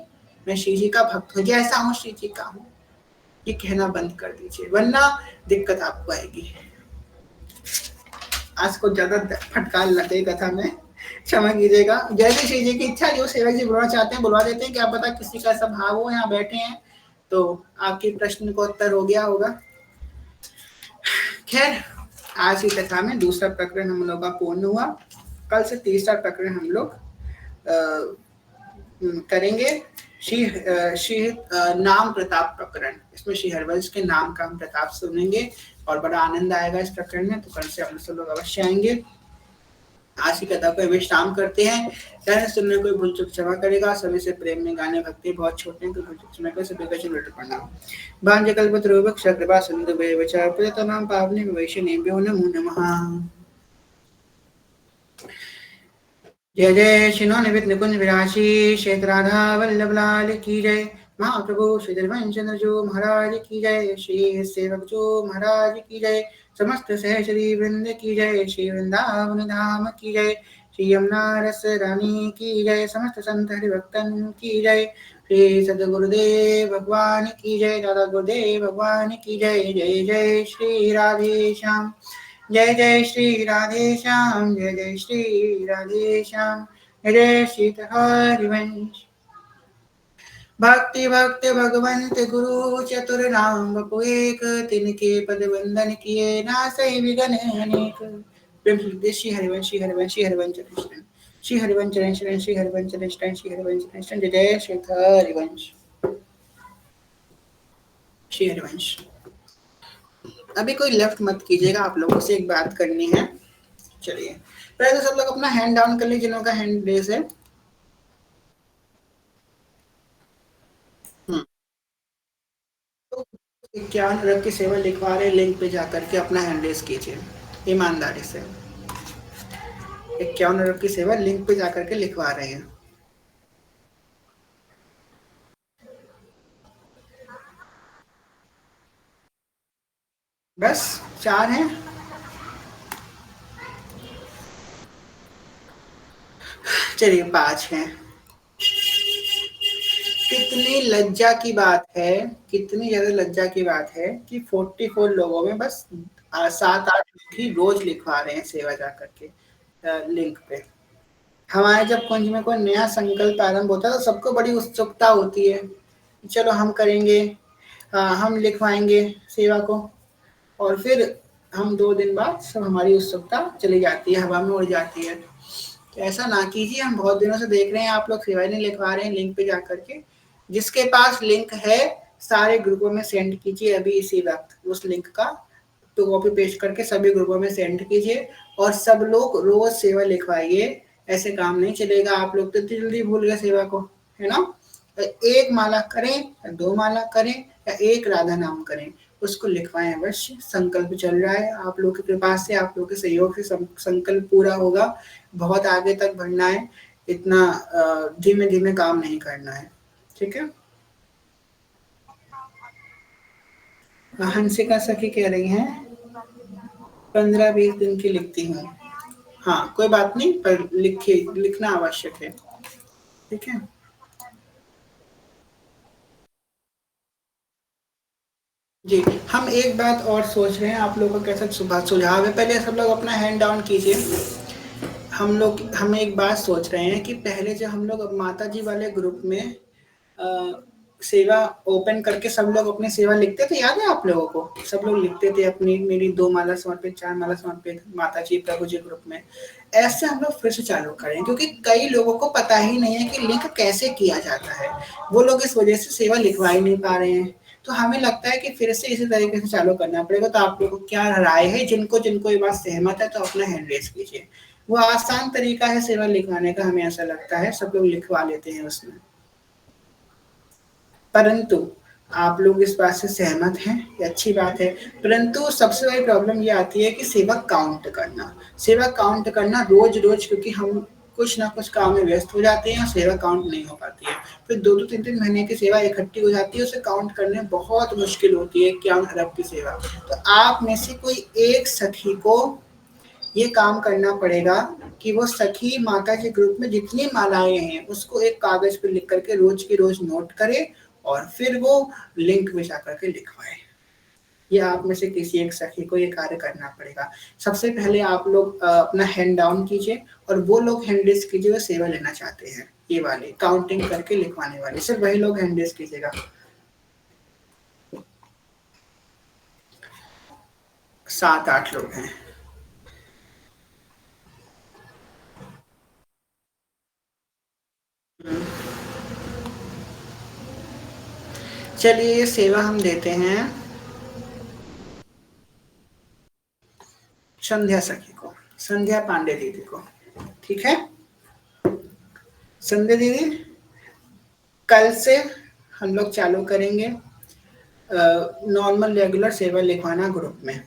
मैं श्री जी का भक्त हूँ, जैसा हूँ श्री जी का हूँ। ये कहना बंद कर दीजिए, वरना दिक्कत आपको आएगी। आज को ज्यादा फटकार लगे कथा में, क्षमा कीजिएगा। जैसे श्री जी की इच्छा, जो सेवक जी बुलवाना चाहते हैं बुलवा देते हैं, क्या पता किसी का ऐसा भाव हो, यहाँ बैठे हैं तो आपके प्रश्न को उत्तर हो गया होगा। खैर, आज की कथा में दूसरा प्रकरण हम लोग का पूर्ण हुआ। कल से तीसरा प्रकरण हम लोग करेंगे। श्री नाम प्रताप प्रकरण। इसमें श्री हरिवंश के नाम का हम प्रताप सुनेंगे और बड़ा आनंद आएगा इस प्रकरण में। तो कल से हम सब लोग अवश्य आएंगे। आज की कथा को विश्राम करते हैं। कहने सुनने कोई भूल चूक क्षमा करेगा। सभी से प्रेम में गाने भक्ति बहुत छोटे हैं, तो भूल चूक क्षमा कर सभी का चिन्ह प्रणाम। भांज कल्पतरुभक्ष कृपा सिंधु विचार प्रतनाम पावने वैष्णवेभ्यो नमो नमः। जय जय श्री निवित निकुंज विराशी क्षेत्र राधा वल्लभ लाल की जय। महाप्रभु श्री धर्मचंद्र जो महाराज की जय। श्री सेवक जो महाराज की जय। समस्त सहचरी वृंद की जय। श्री वृंदावन धाम की जय। श्री यमुना रस रानी की जय। समस्त संत हरिभक्तन की जय। श्री सदगुरुदेव भगवान की जय। दादा गुरुदेव भगवान की जय। जय जय श्री राधे श्याम, जय जय श्री राधे श्याम, जय जय श्री राधे श्याम, जय जय श्री हरिवंश। भक्ति भक्त भगवंत गुरु चतुर नाम बपु एक, तिनके पद वंदन किए ना सही विघ्न अनेक। श्री हरिवंश, श्री हरिवंश, श्री हरिवंश कृष्ण। श्री हरिवंश चरण शरण, श्री हरिवंश चरण शरण, श्री हरिवंश चरण शरण। जय जय श्री हरिवंश। श्री हरिवंश। अभी कोई लेफ्ट मत कीजिएगा, आप लोगों से एक बात करनी है। चलिए पहले तो सब लोग अपना हैंड डाउन कर लीजिए जिन्हों का हैंड रेज है। तो 51 की सेवा लिखवा रहे लिंक पे जाकर के अपना हैंड रेज कीजिए ईमानदारी से। 51 की सेवा लिंक पे जाकर के लिखवा रहे हैं। बस 4 हैं। चलिए 5 हैं। कितनी लज्जा की बात है, कितनी ज्यादा लज्जा की बात है कि 44 लोगों में बस 7-8 लोग ही रोज लिखवा रहे हैं सेवा जाकर के लिंक पे। हमारे जब कुंज में कोई नया संकल्प आरंभ होता है तो सबको बड़ी उत्सुकता होती है, चलो हम करेंगे, हम लिखवाएंगे सेवा को, और फिर हम 2 दिन बाद सब हमारी उत्सुकता चली जाती है, हवा में उड़ जाती है। तो ऐसा ना कीजिए। हम बहुत दिनों से देख रहे हैं आप लोग सेवाएं नहीं लिखवा रहे हैं लिंक पे जाकर के। जिसके पास लिंक है सारे ग्रुपों में सेंड कीजिए अभी इसी वक्त उस लिंक का, तो कॉपी पेस्ट करके सभी ग्रुपों में सेंड कीजिए और सब लोग रोज सेवा लिखवाइए। ऐसे काम नहीं चलेगा, आप लोग तो इतनी जल्दी भूल गए सेवा को, है ना। एक माला करें या 2 माला करें या एक राधा नाम करें, उसको लिखवाएं अवश्य। संकल्प चल रहा है, आप लोग की कृपा से, आप लोग के सहयोग से संकल्प पूरा होगा। बहुत आगे तक बढ़ना है, इतना धीमे धीमे काम नहीं करना है, ठीक है। हंसिका सखी कह रही हैं 15-20 दिन की लिखती हूँ। हाँ कोई बात नहीं, पर लिखना आवश्यक है, ठीक है। जी, हम एक बात और सोच रहे हैं, आप लोगों का कैसा सुझाव है। पहले सब लोग अपना हैंड डाउन कीजिए। हम एक बात सोच रहे हैं कि पहले जो हम लोग माता जी वाले ग्रुप में सेवा ओपन करके सब लोग अपनी सेवा लिखते थे, याद है आप लोगों को। सब लोग लिखते थे अपनी, मेरी 2 माला समर्पित, 4 माला समर्पित माता जी प्रभु जी ग्रुप में। ऐसे हम लोग फिर से चालू करें, क्योंकि कई लोगों को पता ही नहीं है कि लिंक कैसे किया जाता है। वो लोग इस वजह से सेवा लिखवा ही नहीं पा रहे हैं। तो हमें लगता है कि फिर से इसी तरीके से चालू करना पड़ेगा। तो आप लोगों को क्या राय है, जिनको जिनको ये बात सहमत है तो अपना हैंड रेज कीजिए। वो आसान तरीका है सेवा लिखवाने का, हमें ऐसा लगता है सब लोग लिखवा लेते हैं उसमें। परंतु आप लोग इस बात से सहमत हैं, ये अच्छी बात है। परंतु सबसे बड़ी प्रॉब्लम ये आती है कि सेवा काउंट करना, सेवा काउंट करना रोज रोज, क्योंकि हम कुछ ना कुछ काम में व्यस्त हो जाते हैं और सेवा काउंट नहीं हो पाती है। फिर 2-2 3-3 महीने की सेवा इकट्ठी हो जाती है, उसे काउंट करने में बहुत मुश्किल होती है 51 अरब की सेवा। तो आप में से कोई एक सखी को ये काम करना पड़ेगा कि वो सखी माता के ग्रुप में जितनी मालाएं हैं उसको एक कागज पे लिख करके रोज की रोज नोट करे और फिर वो लिंक में जाकर के लिखवाए। ये आप में से किसी एक सखी को ये कार्य करना पड़ेगा। सबसे पहले आप लोग अपना हैंड डाउन कीजिए और वो लोग हैंड रेज कीजिए जो सेवा लेना चाहते हैं, ये वाले काउंटिंग करके लिखवाने वाले, सिर्फ वही लोग हैंड रेज कीजिएगा। 7-8 लोग हैं। चलिए ये सेवा हम देते हैं संध्या सखी को, संध्या पांडे दीदी को, ठीक है। संध्या दीदी कल से हम लोग चालू करेंगे नॉर्मल रेगुलर सेवा लिखवाना ग्रुप में,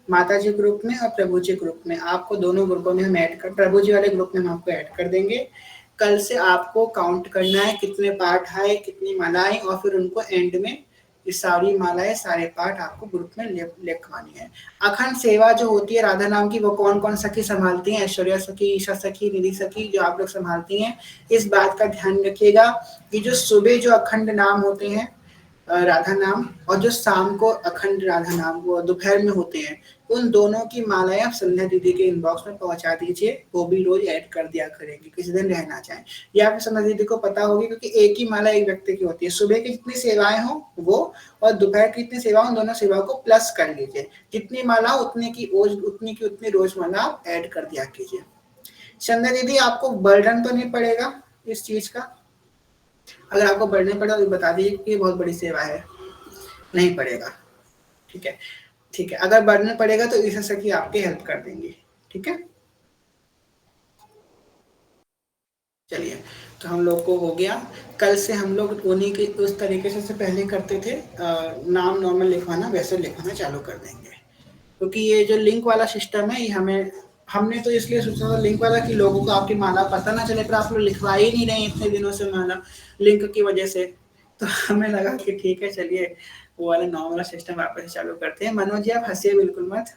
माता जी ग्रुप में और प्रभु जी ग्रुप में। आपको दोनों ग्रुपों में हम ऐड कर, प्रभु जी वाले ग्रुप में हम आपको ऐड कर देंगे। कल से आपको काउंट करना है कितने पाठ आए, कितनी मालाएं, और फिर उनको एंड में ये सारी मालाएं, सारे पाठ आपको ग्रुप में लिखवानी है। अखंड सेवा जो होती है राधा नाम की, वो कौन कौन सखी संभालती हैं, ऐश्वर्या सखी, ईशा सखी, निधि सखी, जो आप लोग संभालती हैं। इस बात का ध्यान रखिएगा कि जो सुबह जो अखंड नाम होते हैं राधा नाम, और जो शाम को अखंड राधा नाम वो दोपहर में होते हैं, उन दोनों की मालाएं आप संध्या दीदी के इनबॉक्स में पहुंचा दीजिए। वो भी रोज ऐड कर दिया करेंगे, किसी दिन रहना चाहें। या फिर संध्या दीदी को पता होगी, क्योंकि एक ही माला एक व्यक्ति की होती है। सुबह की जितनी सेवाएं हो वो, और दोपहर की जितनी सेवा, उन दोनों सेवाओं को प्लस कर लीजिए। जितनी माला उतनी की रोज माला आप ऐड कर दिया कीजिए, संध्या दीदी आपको बर्डन तो नहीं पड़ेगा इस चीज का? अगर आपको बर्डन पड़े तो बता दीजिए कि बहुत बड़ी सेवा है। नहीं पड़ेगा, ठीक है, ठीक है। अगर बर्डन पड़ेगा तो ईसा सखी आपकी हेल्प कर देंगी, ठीक है। चलिए, तो हम लोग को हो गया। कल से हम लोग उन्हीं के उस तरीके से पहले करते थे, नाम नॉर्मल लिखवाना वैसे लिखवाना चालू कर देंगे, क्योंकि ये जो लिंक वाला सिस्टम है ये हमने तो इसलिए सोचा था लिंक वाला कि लोगों को आपकी माला पता ना चले, पर आप लोग लिखवा ही नहीं रहे इतने दिनों से माला लिंक की वजह से। तो हमें लगा कि ठीक है, चलिए वो वाला नॉर्मल वाला सिस्टम वापस से चालू करते हैं। मनोज जी आप हंसिए बिल्कुल मत,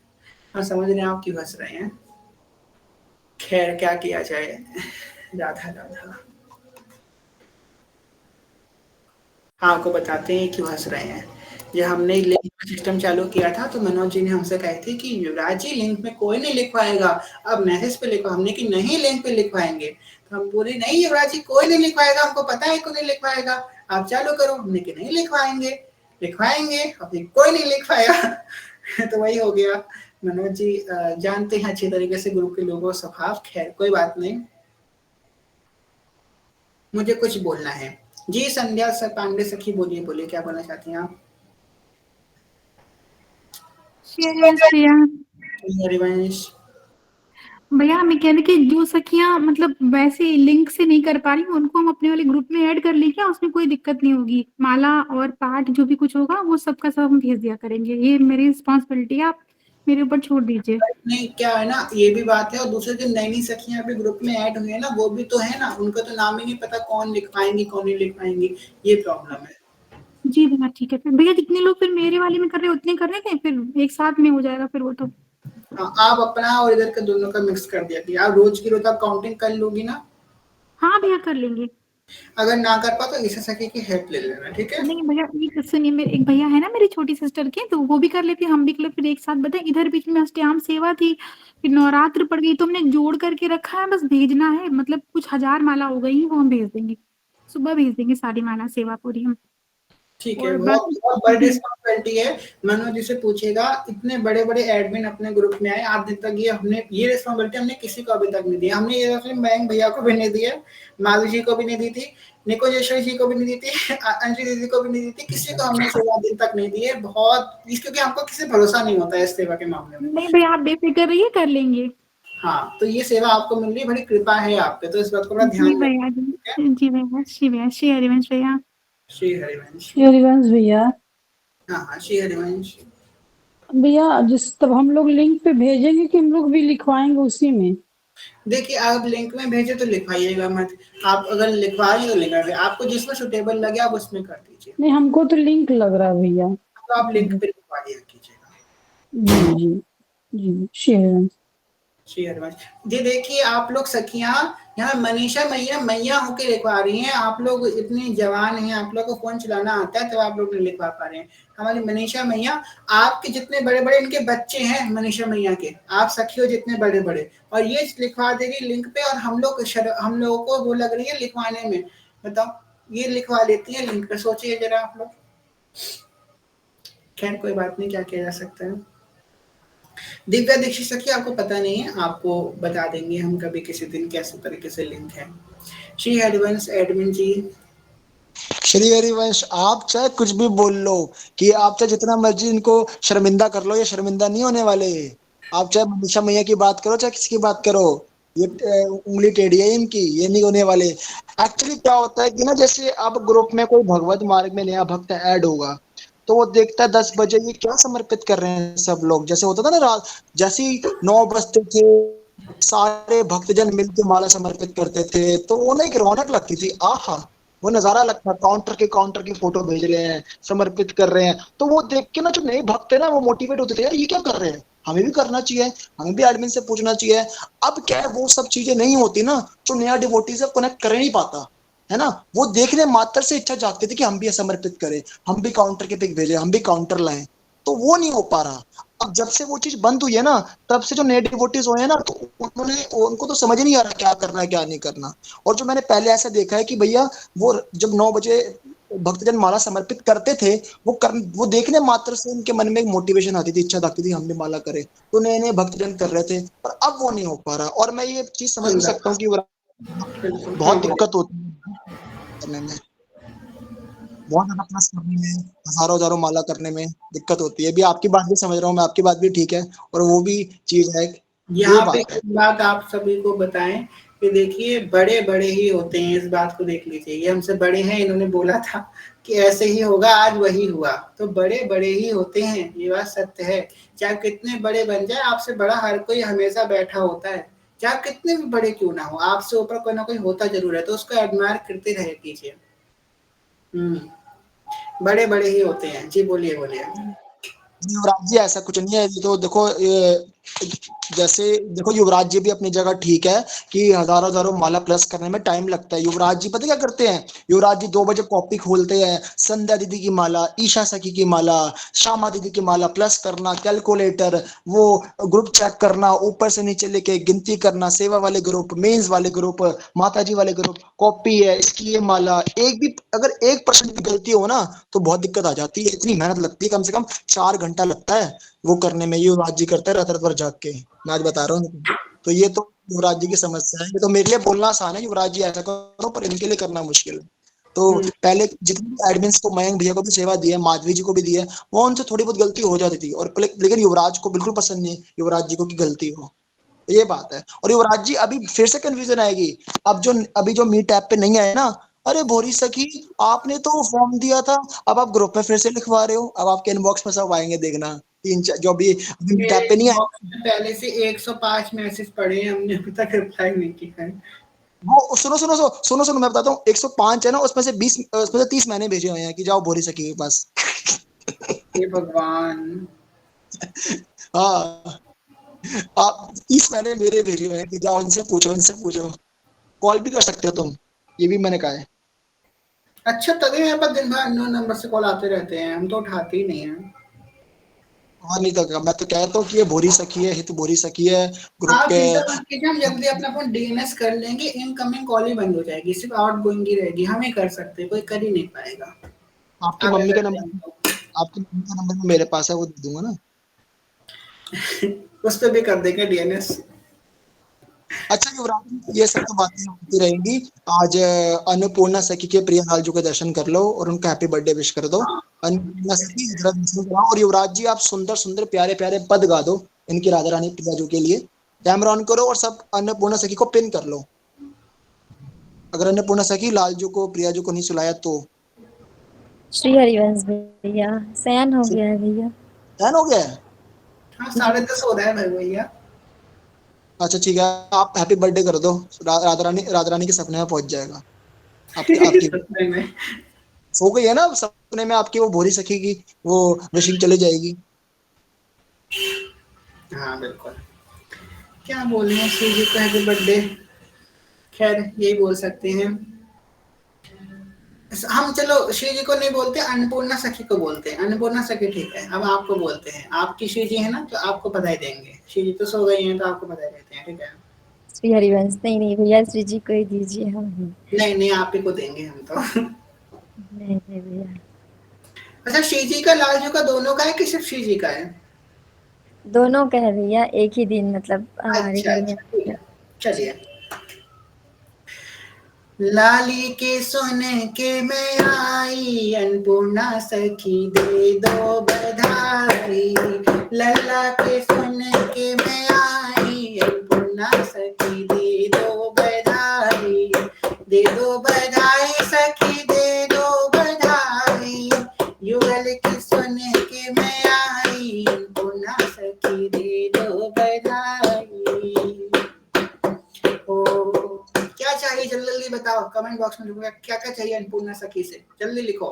हम समझ रहे हैं आप क्यों हंस रहे हैं। खैर क्या किया जाए, राधा राधा। हाँ, आपको बताते हैं क्यों हंस रहे हैं। ये हमने लिंक सिस्टम चालू किया था तो मनोज जी ने हमसे कहे थे कि युवराज जी लिंक में कोई नहीं लिखवाएगा, अब मैसेज पे लिखवा। हमने कि नहीं लिंक पे लिखवाएंगे, तो हम बोले नहीं युवराज जी कोई नहीं लिखवाएगा, हमको पता है कोई नहीं लिखवाएगा, आप चालू करो। हमने कि नहीं लिखवाएंगे, लिखवाएंगे, अभी कोई नहीं लिखवाएगा। तो वही हो गया। मनोज जी जानते हैं अच्छी तरीके से ग्रुप के लोगों स्वभाव। खैर कोई बात नहीं, मुझे कुछ बोलना है। जी संध्या सर पांडे सखी बोलिए, बोलिए क्या बोलना चाहती हैं आप? हरिवंश भैया। हरिवंश भैया मैं कह रही कि जो सखियां मतलब वैसे लिंक से नहीं कर पा रही उनको हम अपने वाले ग्रुप में ऐड कर लेंगे, उसमें कोई दिक्कत नहीं होगी। माला और पाठ जो भी कुछ होगा वो सबका सब हम भेज दिया करेंगे, ये मेरी रिस्पॉन्सिबिलिटी है, आप मेरे ऊपर छोड़ दीजिए। नहीं, क्या है ना, ये भी बात है। और दूसरे जो नई नई सखियां अभी ग्रुप में ऐड हुई है ना, वो भी तो है ना, उनका तो नाम ही नहीं पता कौन लिखवाएंगी कौन नहीं लिखवाएंगी, ये प्रॉब्लम है। जी भैया ठीक है, फिर भैया जितने लोग फिर मेरे वाले में कर रहे हैं उतने कर रहे थे, फिर एक साथ में हो जाएगा फिर वो तो। हाँ, आप अपना और इधर का दोनों का मिक्स कर दिया कि आप रोज की रोज आप काउंटिंग कर लोगी ना। हाँ भैया कर लेंगे। अगर ना कर पाओ तो ईसा सखी की हेल्प ले लेना, ठीक है। नहीं भैया एक सुनिए, मेरे एक भैया है ना मेरी छोटी सिस्टर के, तो वो भी कर लेते हैं हम भी कर लेते, फिर एक साथ बताए। इधर बीच में अष्टयाम सेवा थी, फिर नवरात्र पड़ गई, तो हमने जोड़ करके रखा है, बस भेजना है, मतलब कुछ 1000 माला हो गई वो हम भेज देंगे, सुबह भेज देंगे सारी माला सेवा पूरी हम। ठीक है, और बहुत बाकी बहुत बड़ी रिस्पॉन्सिबिलिटी है। मनोज जी से पूछेगा, इतने बड़े बड़े एडमिन अपने ग्रुप में आए आज दिन तक, ये हमने ये रिस्पॉन्सिबिलिटी हमने किसी को अभी तक नहीं दी। हमने ये बैंक भैया को भी नहीं दी है, माधु जी को भी नहीं दी थी, निकोजेश्वरी जी को भी नहीं दी थी, अंजलि दीदी को भी नहीं दी थी, किसी को हमने सेवा दिन तक नहीं दी है। बहुत क्योंकि हमको किसी भरोसा नहीं होता है इस सेवा के मामले में। नहीं भैया आप बेफिक्र रहिए, कर लेंगे। हाँ, तो ये सेवा आपको मिल रही है, बड़ी कृपा है आप पे, तो इस बात को बड़ा जी ध्यान भैया रखना, ठीक है। जी, जी भैया श्री हरिवंश भैया। श्री हरिवंश। श्री हरिवंश भैया। हाँ हाँ, श्री हरिवंश। भैया जिस तब हम लोग लिंक पे भेजेंगे कि हम लोग भी लिखवाएंगे उसी में? देखिए, आप लिंक में भेजे तो लिखवाइएगा मत। आप अगर लिखवा रहे तो लिखा, आपको जिसमें सुटेबल लगे आप उसमें कर दीजिए। नहीं हमको तो लिंक लग रहा है भैया। तो आप लिंक पे लिखवा दिया कीजिएगा। जी जी जी श्री हरिवंश। श्री हरिवंश जी, देखिए आप लोग सखियां यहाँ मनीषा मैया मैया होके लिखवा रही हैं। आप लोग इतनी जवान हैं, आप लोग को फोन चलाना आता है, तो आप लोग नहीं लिखवा पा रहे हैं। हमारी मनीषा मैया, आपके जितने बड़े बड़े इनके बच्चे हैं मनीषा मैया के, आप सखियों जितने बड़े बड़े, और ये लिखवा देगी लिंक पे, और हम लोगों को वो लग रही है लिखवाने में। बताओ, ये लिखवा लेती है लिंक पे, सोचिए जरा आप लोग। खैर कोई बात नहीं, क्या किया जा सकता है। दिव्या दीक्षित सखी आपको पता नहीं है, आपको बता देंगे हम कभी किसी दिन कैसे तरीके से लिंक है। श्री हरिवंश एडमिन जी। श्री हरिवंश, आप चाहे कुछ भी बोल लो, कि आप चाहे जितना मर्जी इनको शर्मिंदा कर लो, ये शर्मिंदा नहीं होने वाले। आप चाहे मनीषा मैया की बात करो चाहे किसी की बात करो, ये उंगली टेढ़ी है इनकी, ये नहीं होने वाले। एक्चुअली क्या होता है कि ना, जैसे अब ग्रुप में कोई भगवत मार्ग में नया भक्त ऐड होगा, तो वो देखता है 10 बजे ये क्या समर्पित कर रहे हैं सब लोग। जैसे होता था ना रात, जैसे ही 9 बजते थे सारे भक्तजन मिलकर माला समर्पित करते थे, तो वो ना एक रौनक लगती थी। आहा, वो नजारा लगता, काउंटर की फोटो भेज रहे हैं, समर्पित कर रहे हैं, तो वो देख के ना जो नए भक्त है ना वो मोटिवेट होते थे, यार ये क्या कर रहे हैं, हमें भी करना चाहिए, हमें भी एडमिन से पूछना चाहिए। अब क्या है, वो सब चीजें नहीं होती ना, जो नया डिवोटी से कनेक्ट कर नहीं पाता है ना, वो देखने मात्र से इच्छा जागती थी कि हम भी समर्पित करें, हम भी काउंटर के पिक भेजें, हम भी काउंटर लाएं, तो वो नहीं हो पा रहा। अब जब से वो चीज बंद हुई है ना, तब से जो नए डिवोटीज हुए हैं ना, तो उनको तो समझ ही नहीं आ रहा क्या करना है क्या नहीं करना। और जो मैंने पहले ऐसा देखा है कि भैया वो जब 9 बजे भक्तजन माला समर्पित करते थे, वो देखने मात्र से उनके मन में एक मोटिवेशन आती थी, इच्छा जागती थी हम भी माला करें, तो नए नए भक्तजन कर रहे थे, पर अब वो नहीं हो पा रहा। और मैं ये चीज समझ भी सकता हूँ कि बिल्कुल, बहुत हाँ बोलिए। दिक्कत होती है करने में, बहुत ज्यादा प्लस करने में, हजारों माला करने में दिक्कत होती है। भी आपकी बात भी समझ रहा हूँ मैं, आपकी बात भी ठीक है, और वो भी चीज है, ये यहाँ पे बात एक है। बात आप सभी को बताएं कि देखिए बड़े बड़े ही होते हैं, इस बात को देख लीजिए, ये हमसे बड़े हैं, इन्होंने बोला था कि ऐसे ही होगा, आज वही हुआ। तो बड़े बड़े ही होते हैं, ये बात सत्य है। चाहे कितने बड़े बन जाए, आपसे बड़ा हर कोई हमेशा बैठा होता है, चाहे कितने भी बड़े क्यों ना हो, आपसे ऊपर कोई ना कोई होता जरूर है, तो उसको एडमायर करते रहे कीजिए। बड़े बड़े ही होते हैं। जी बोलिए बोलिए। युवराज जी ऐसा कुछ नहीं है, ये तो देखो जैसे देखो युवराज जी भी अपनी जगह ठीक है कि हजारों माला प्लस करने में टाइम लगता है। युवराज जी पता क्या करते हैं, युवराज जी 2 बजे कॉपी खोलते हैं, संध्या दीदी की माला, ईशा सखी की माला, श्यामा दीदी की माला प्लस करना, कैलकुलेटर, वो ग्रुप चेक करना, ऊपर से नीचे लेके गिनती करना, सेवा वाले ग्रुप, मेंस वाले ग्रुप, माता जी वाले ग्रुप, कॉपी है इसकी, ये माला, एक भी अगर 1% भी गलती हो ना तो बहुत दिक्कत आ जाती है। इतनी मेहनत लगती है, कम से कम 4 घंटा लगता है वो करने में। ये युवराज जी करते हैं रात रात भर जाग के, मैं आज बता रहा हूँ। तो ये तो युवराज जी की समस्या है, ये तो मेरे लिए बोलना आसान है युवराज जी ऐसा करो, पर इनके लिए करना मुश्किल है। तो पहले जितने भी एडमिन्स को, मयंक भैया को भी सेवा दी है, माधवी जी को भी दी है, वो उनसे थोड़ी बहुत गलती हो जाती थी, और लेकिन युवराज को बिल्कुल पसंद नहीं है युवराज जी को की गलती हो, ये बात है। और युवराज जी अभी फिर से कंफ्यूजन आएगी, अभी जो मीट ऐप पे नहीं आए ना, अरे भोरी सखी आपने तो फॉर्म दिया था, अब आप ग्रुप में फिर से लिखवा रहे हो, अब आपके इनबॉक्स में सब आएंगे देखना, जो अभी मीट मेरे ऐप पे नहीं आए। इनबॉक्स में पहले से 105 मैसेज पड़े हैं, हमने अभी तक रिप्लाई नहीं किया है। वो सुनो मैं बताता हूँ, 105 है ना, उसमें से 30 मैंने भेजे हुए हैं कि जाओ भोरी सखी के पास। हे भगवान। हाँ, आप 30 मैंने मेरे भेजे हुए हैं कि जाओ उनसे पूछो, कॉल भी कर सकते हो तुम, ये भी मैंने कहा है। अच्छा, तभी मेरे पास दिन भर अननोन नंबर से कॉल आते रहते हैं, हम तो उठाते ही नहीं हैं। और नहीं तो क्या, मैं तो कहता हूँ कि ये भोरी सखी है, हित भोरी सखी है ग्रुप आप के। चिंता मत कीजिए, हम जल्दी अपना फोन डीएनएस कर लेंगे, इनकमिंग कॉल ही बंद हो जाएगी, सिर्फ आउटगोइंग ही रहेगी, हम ही कर सकते हैं, कोई कर ही नहीं पाएगा। आपकी आप मम्मी ऐसा का नंबर, करें तो मेरे पास है, वो दे दूंगा ना। उस पर भी कर देंगे डीएनएस। अच्छा युवराज जी, ये सब तो बातें होती रहेंगी। आज अन्नपूर्णा सखी के प्रिय लालजू के दर्शन कर लो और उनका हैप्पी बर्थडे विश कर दो। अन्नपूर्णा सखी जरा दर्शन कराओ, और युवराज जी आप सुंदर सुंदर प्यारे प्यारे पद गा दो इनकी राधा रानी प्रियाजू के लिए। कैमरा ऑन करो और सब अन्नपूर्णा सखी को पिन कर लो। अगर अन्नपूर्णा सखी लालजू को प्रियाजू को नहीं सुलाया तो। श्री हरिवंश भैया शयन हो गया है भैया। डन हो गया है? हाँ, 10:30 हो रहा है भाई भैया। अच्छा ठीक है, आप हैप्पी बर्थडे कर दो, राधा रानी के सपने में पहुंच जाएगा। आपकी आपकी सपने में। सो गई है ना, अब सपने में आपकी वो भोरी सखी की वो विशिंग चली जाएगी। हाँ बिल्कुल। क्या बोले हैं, श्री जी का हैप्पी बर्थडे, खैर यही बोल सकते हैं हम। चलो श्री जी को नहीं बोलते, अन्नपूर्णा सखी को बोलते हैं। अन्नपूर्णा सखी ठीक है, अब आपको बोलते हैं, आपकी श्री जी है ना, तो आपको बधाई देंगे। श्री जी तो सो गई हैं, तो आपको बधाई देते हैं, ठीक है। श्री हरिवंश नहीं भैया, श्री जी को ही दीजिए हम। नहीं नहीं, आप ही को देंगे हम तो। नहीं भैया। अच्छा, श्री जी का लाल जी का दोनों का है कि सिर्फ श्री जी का है? दोनों का है भैया, एक ही दिन मतलब हमारे अच्छा घर में। अच्छा, ठीक है, चलिए। लाली के सोने के मैं आई, अन्नपूर्णा सखी दे दो बधाई। लल्ला के सोने के मैं आई, अन्नपूर्णा सखी दे दो बधाई। दे दो बधाई सखी, दे दो बधाई। युगल के सोने के मैं आई, अन्नपूर्णा सखी दे दो बधाई। ओ, क्या चाहिए जल्दी जल्दी बताओ, कमेंट बॉक्स में लिखो क्या क्या चाहिए अन्नपूर्णा सखी से, जल्दी लिखो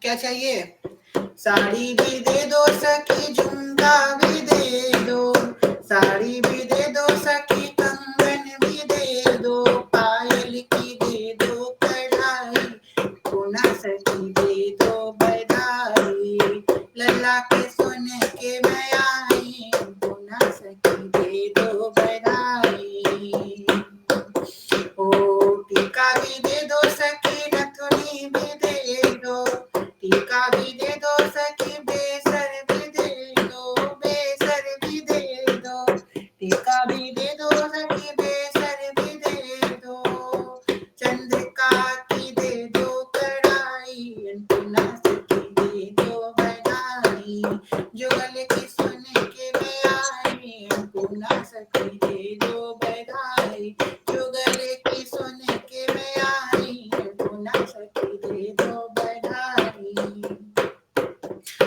क्या चाहिए। साड़ी भी दे दो सखी, झुमका भी दे दो, साड़ी भी दे दो सखी, कंगन भी दे दो, पायल की दे दो कढ़ाई। पूना सखी दे दो बधाई। लल्ला के सोने के मैं आई, पूना सखी दे दो बधाई। ओ टीका भी दे दो सखी,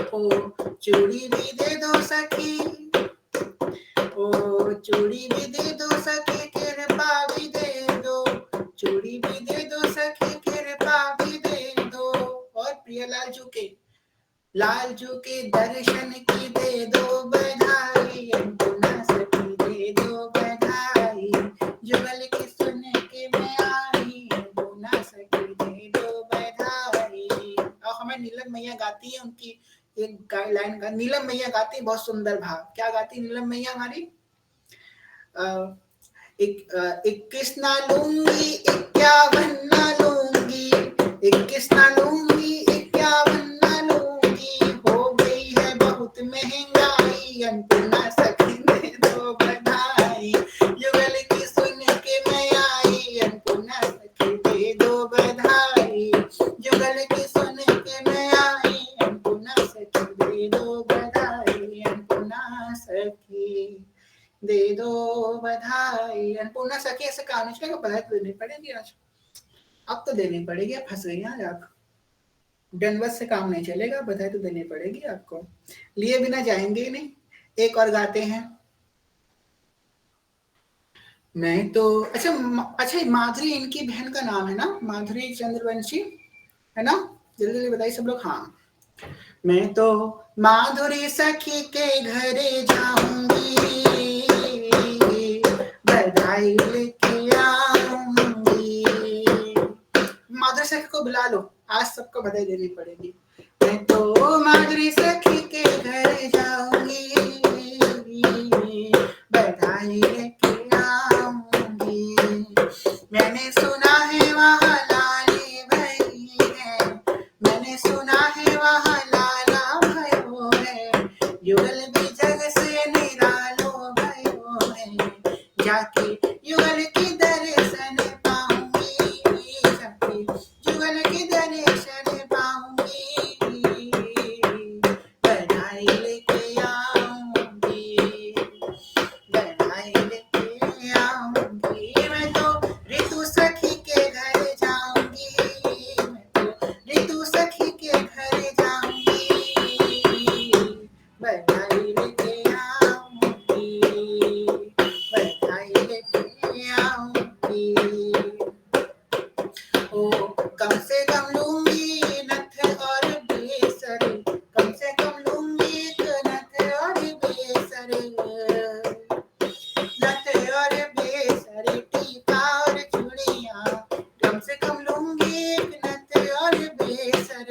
ओ चूड़ी भी दे दो सखी, ओ चूड़ी भी दे दो सखी, कृपा भी दे दो, चूड़ी भी दे दो सखी, कृपा भी दे दो। और प्रियलाल जू के, लालजू के दर्शन की दे दो बधाई, अन्नपूर्णा सखी दे दो बधाई, जुगल की सुन के मैं आई, अन्नपूर्णा सखी दे दो बधाई। और हमें नीलम मैया गाती है, उनकी एक लाइन का नीलम मैया गाती है, बहुत सुंदर भाव। क्या गाती नीलम मैया हमारी? 21 ना लूंगी 51 ना लूंगी, 21 ना लूंगी 51 ना लूंगी, हो गई है बहुत महंगाई, अन्नपूर्णा सखी दे दो बधाई, युगल की सुन के मैं आई, अन्नपूर्णा सखी दे दो बधाई, युगल की सुन के मैं आई, अन्नपूर्णा सखी दे दो बधाई, अन्नपूर्णा सखी दे दो बधाई। अन्नपूर्णा सखी ऐसे कहानी चलेगा, बधाई तो देनी पड़ेगी आज, अब तो देनी पड़ेगी, अब फंस गई आज आप, दंडवत से काम नहीं चलेगा, बधाई तो देनी पड़ेगी आपको, लिए बिना जाएंगे ही नहीं। एक और गाते हैं। मैं तो अच्छा माधुरी इनकी बहन का नाम है ना, माधुरी चंद्रवंशी है ना, जल्दी जल्दी बताइए सब लोग। हाँ, मैं तो माधुरी सखी के घरे जाऊंगी, बधाई लेके आऊंगी। माधुरी सखी को बुला लो, आज सबको बधाई देनी पड़ेगी। मैं तो माधुरी सखी के घर जाऊंगी, बधाई लेके आऊंगी। मैंने सुना है वहाँ लाली भई है, मैंने सुना है वहाँ लाला भयो है, युगल भी जग से निरालो भयो है, जाके युगल की दर्शन पाऊंगी सखी, युगल की दर्शन पाऊंगी, बधाई लेके आऊंगी, बधाई लेके आऊंगी। मैं तो ऋतु सखी के घर जाऊंगी, मैं तो ऋतु सखी के घर जाऊंगी, बधाई लेके आऊंगी, बधाई लेके आऊंगी। ओ कम से कम लूंगी नथ और बेसर, कम से कम लूंगी एक नथ और बेसर, नथ और बेसर, टीका और चूड़ियां, कम से कम लूंगी एक नथ और बेसर,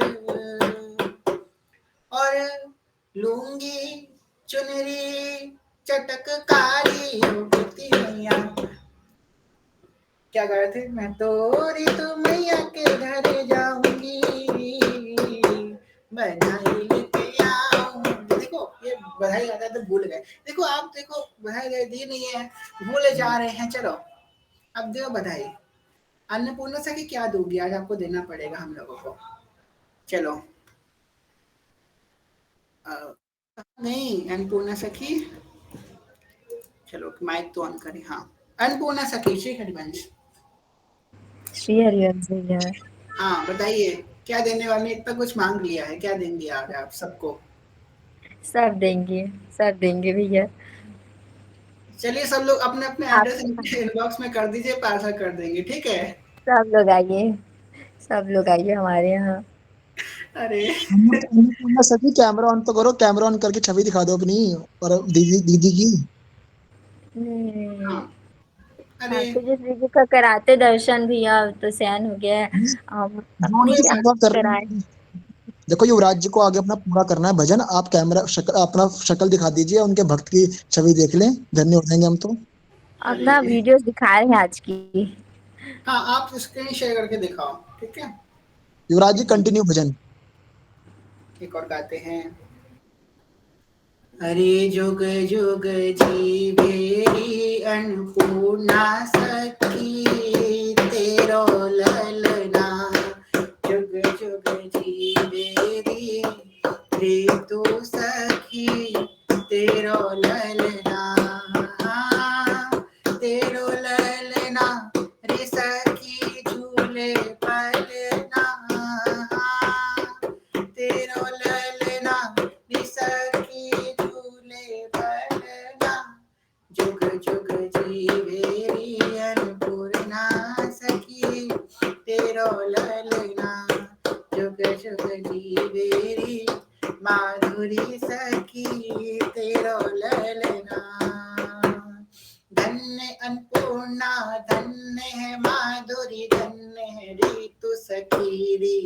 और लूंगी चुनरी चटककारी होती मैया। क्या गा रहे थे? मैं तो ऋतु मैया के घर जाऊंगी, बधाई लेके आऊंगी। देखो ये बधाई गाता है तो भूल गए, देखो आप देखो बधाई दी नहीं है, भूले जा रहे हैं। चलो अब दो बधाई। अन्नपूर्णा सखी क्या दोगी आज, आपको देना पड़ेगा हम लोगों को। चलो नहीं अन्नपूर्णा सखी, चलो माइक तो ऑन करें। हाँ अन्नपूर्णा सखी श्री हरिवंश, श्री हरिवंश भैया। हाँ बताइए क्या देने वाले, इतना कुछ मांग लिया है, क्या देंगे आज आप सबको? सब देंगे भैया। चलिए सब लोग अपने अपने आप एड्रेस इनबॉक्स में कर दीजिए, पार्सल कर देंगे, ठीक है? सब लोग आइए हमारे यहाँ। अरे अन्नपूर्णा सखी कैमरा ऑन तो करो, कैमरा ऑन करके छवि दिखा दो अपनी और दीदी दीदी की। नहीं, हाँ अरे हाँ तो जिस दीदी का कराते दर्शन भैया, तो सैन हो गया है, हम जो अपने उनकी क्या सेवा कर रहे कराए। हैं। देखो युवराज जी को आगे अपना पूरा करना है भजन, आप कैमरा अपना शक्ल दिखा दीजिए, उनके भक्त की छवि देख लें, धन्य हो जाएंगे हम तो। अपना अरे वीडियोस दिखा रहे हैं आज की। हाँ आप स्क्रीन शेयर करके दिखाओ, ठीक है? युवराज जी कंटिन्यू भजन। एक और गाते हैं। अरे जुग जुग जी बेरी अन्नपूर्णा सखी, तेरो ललना, जुग जुग जी बेरी ऋतु सखी, तेरो ललना, तेरो ललना रे सखी झूले पलना, तेरो ललना गौरी सखी तेरो ललना। धन्य अन्नपूर्णा धन्य है माधुरी धन्य है ऋतु सखीरी।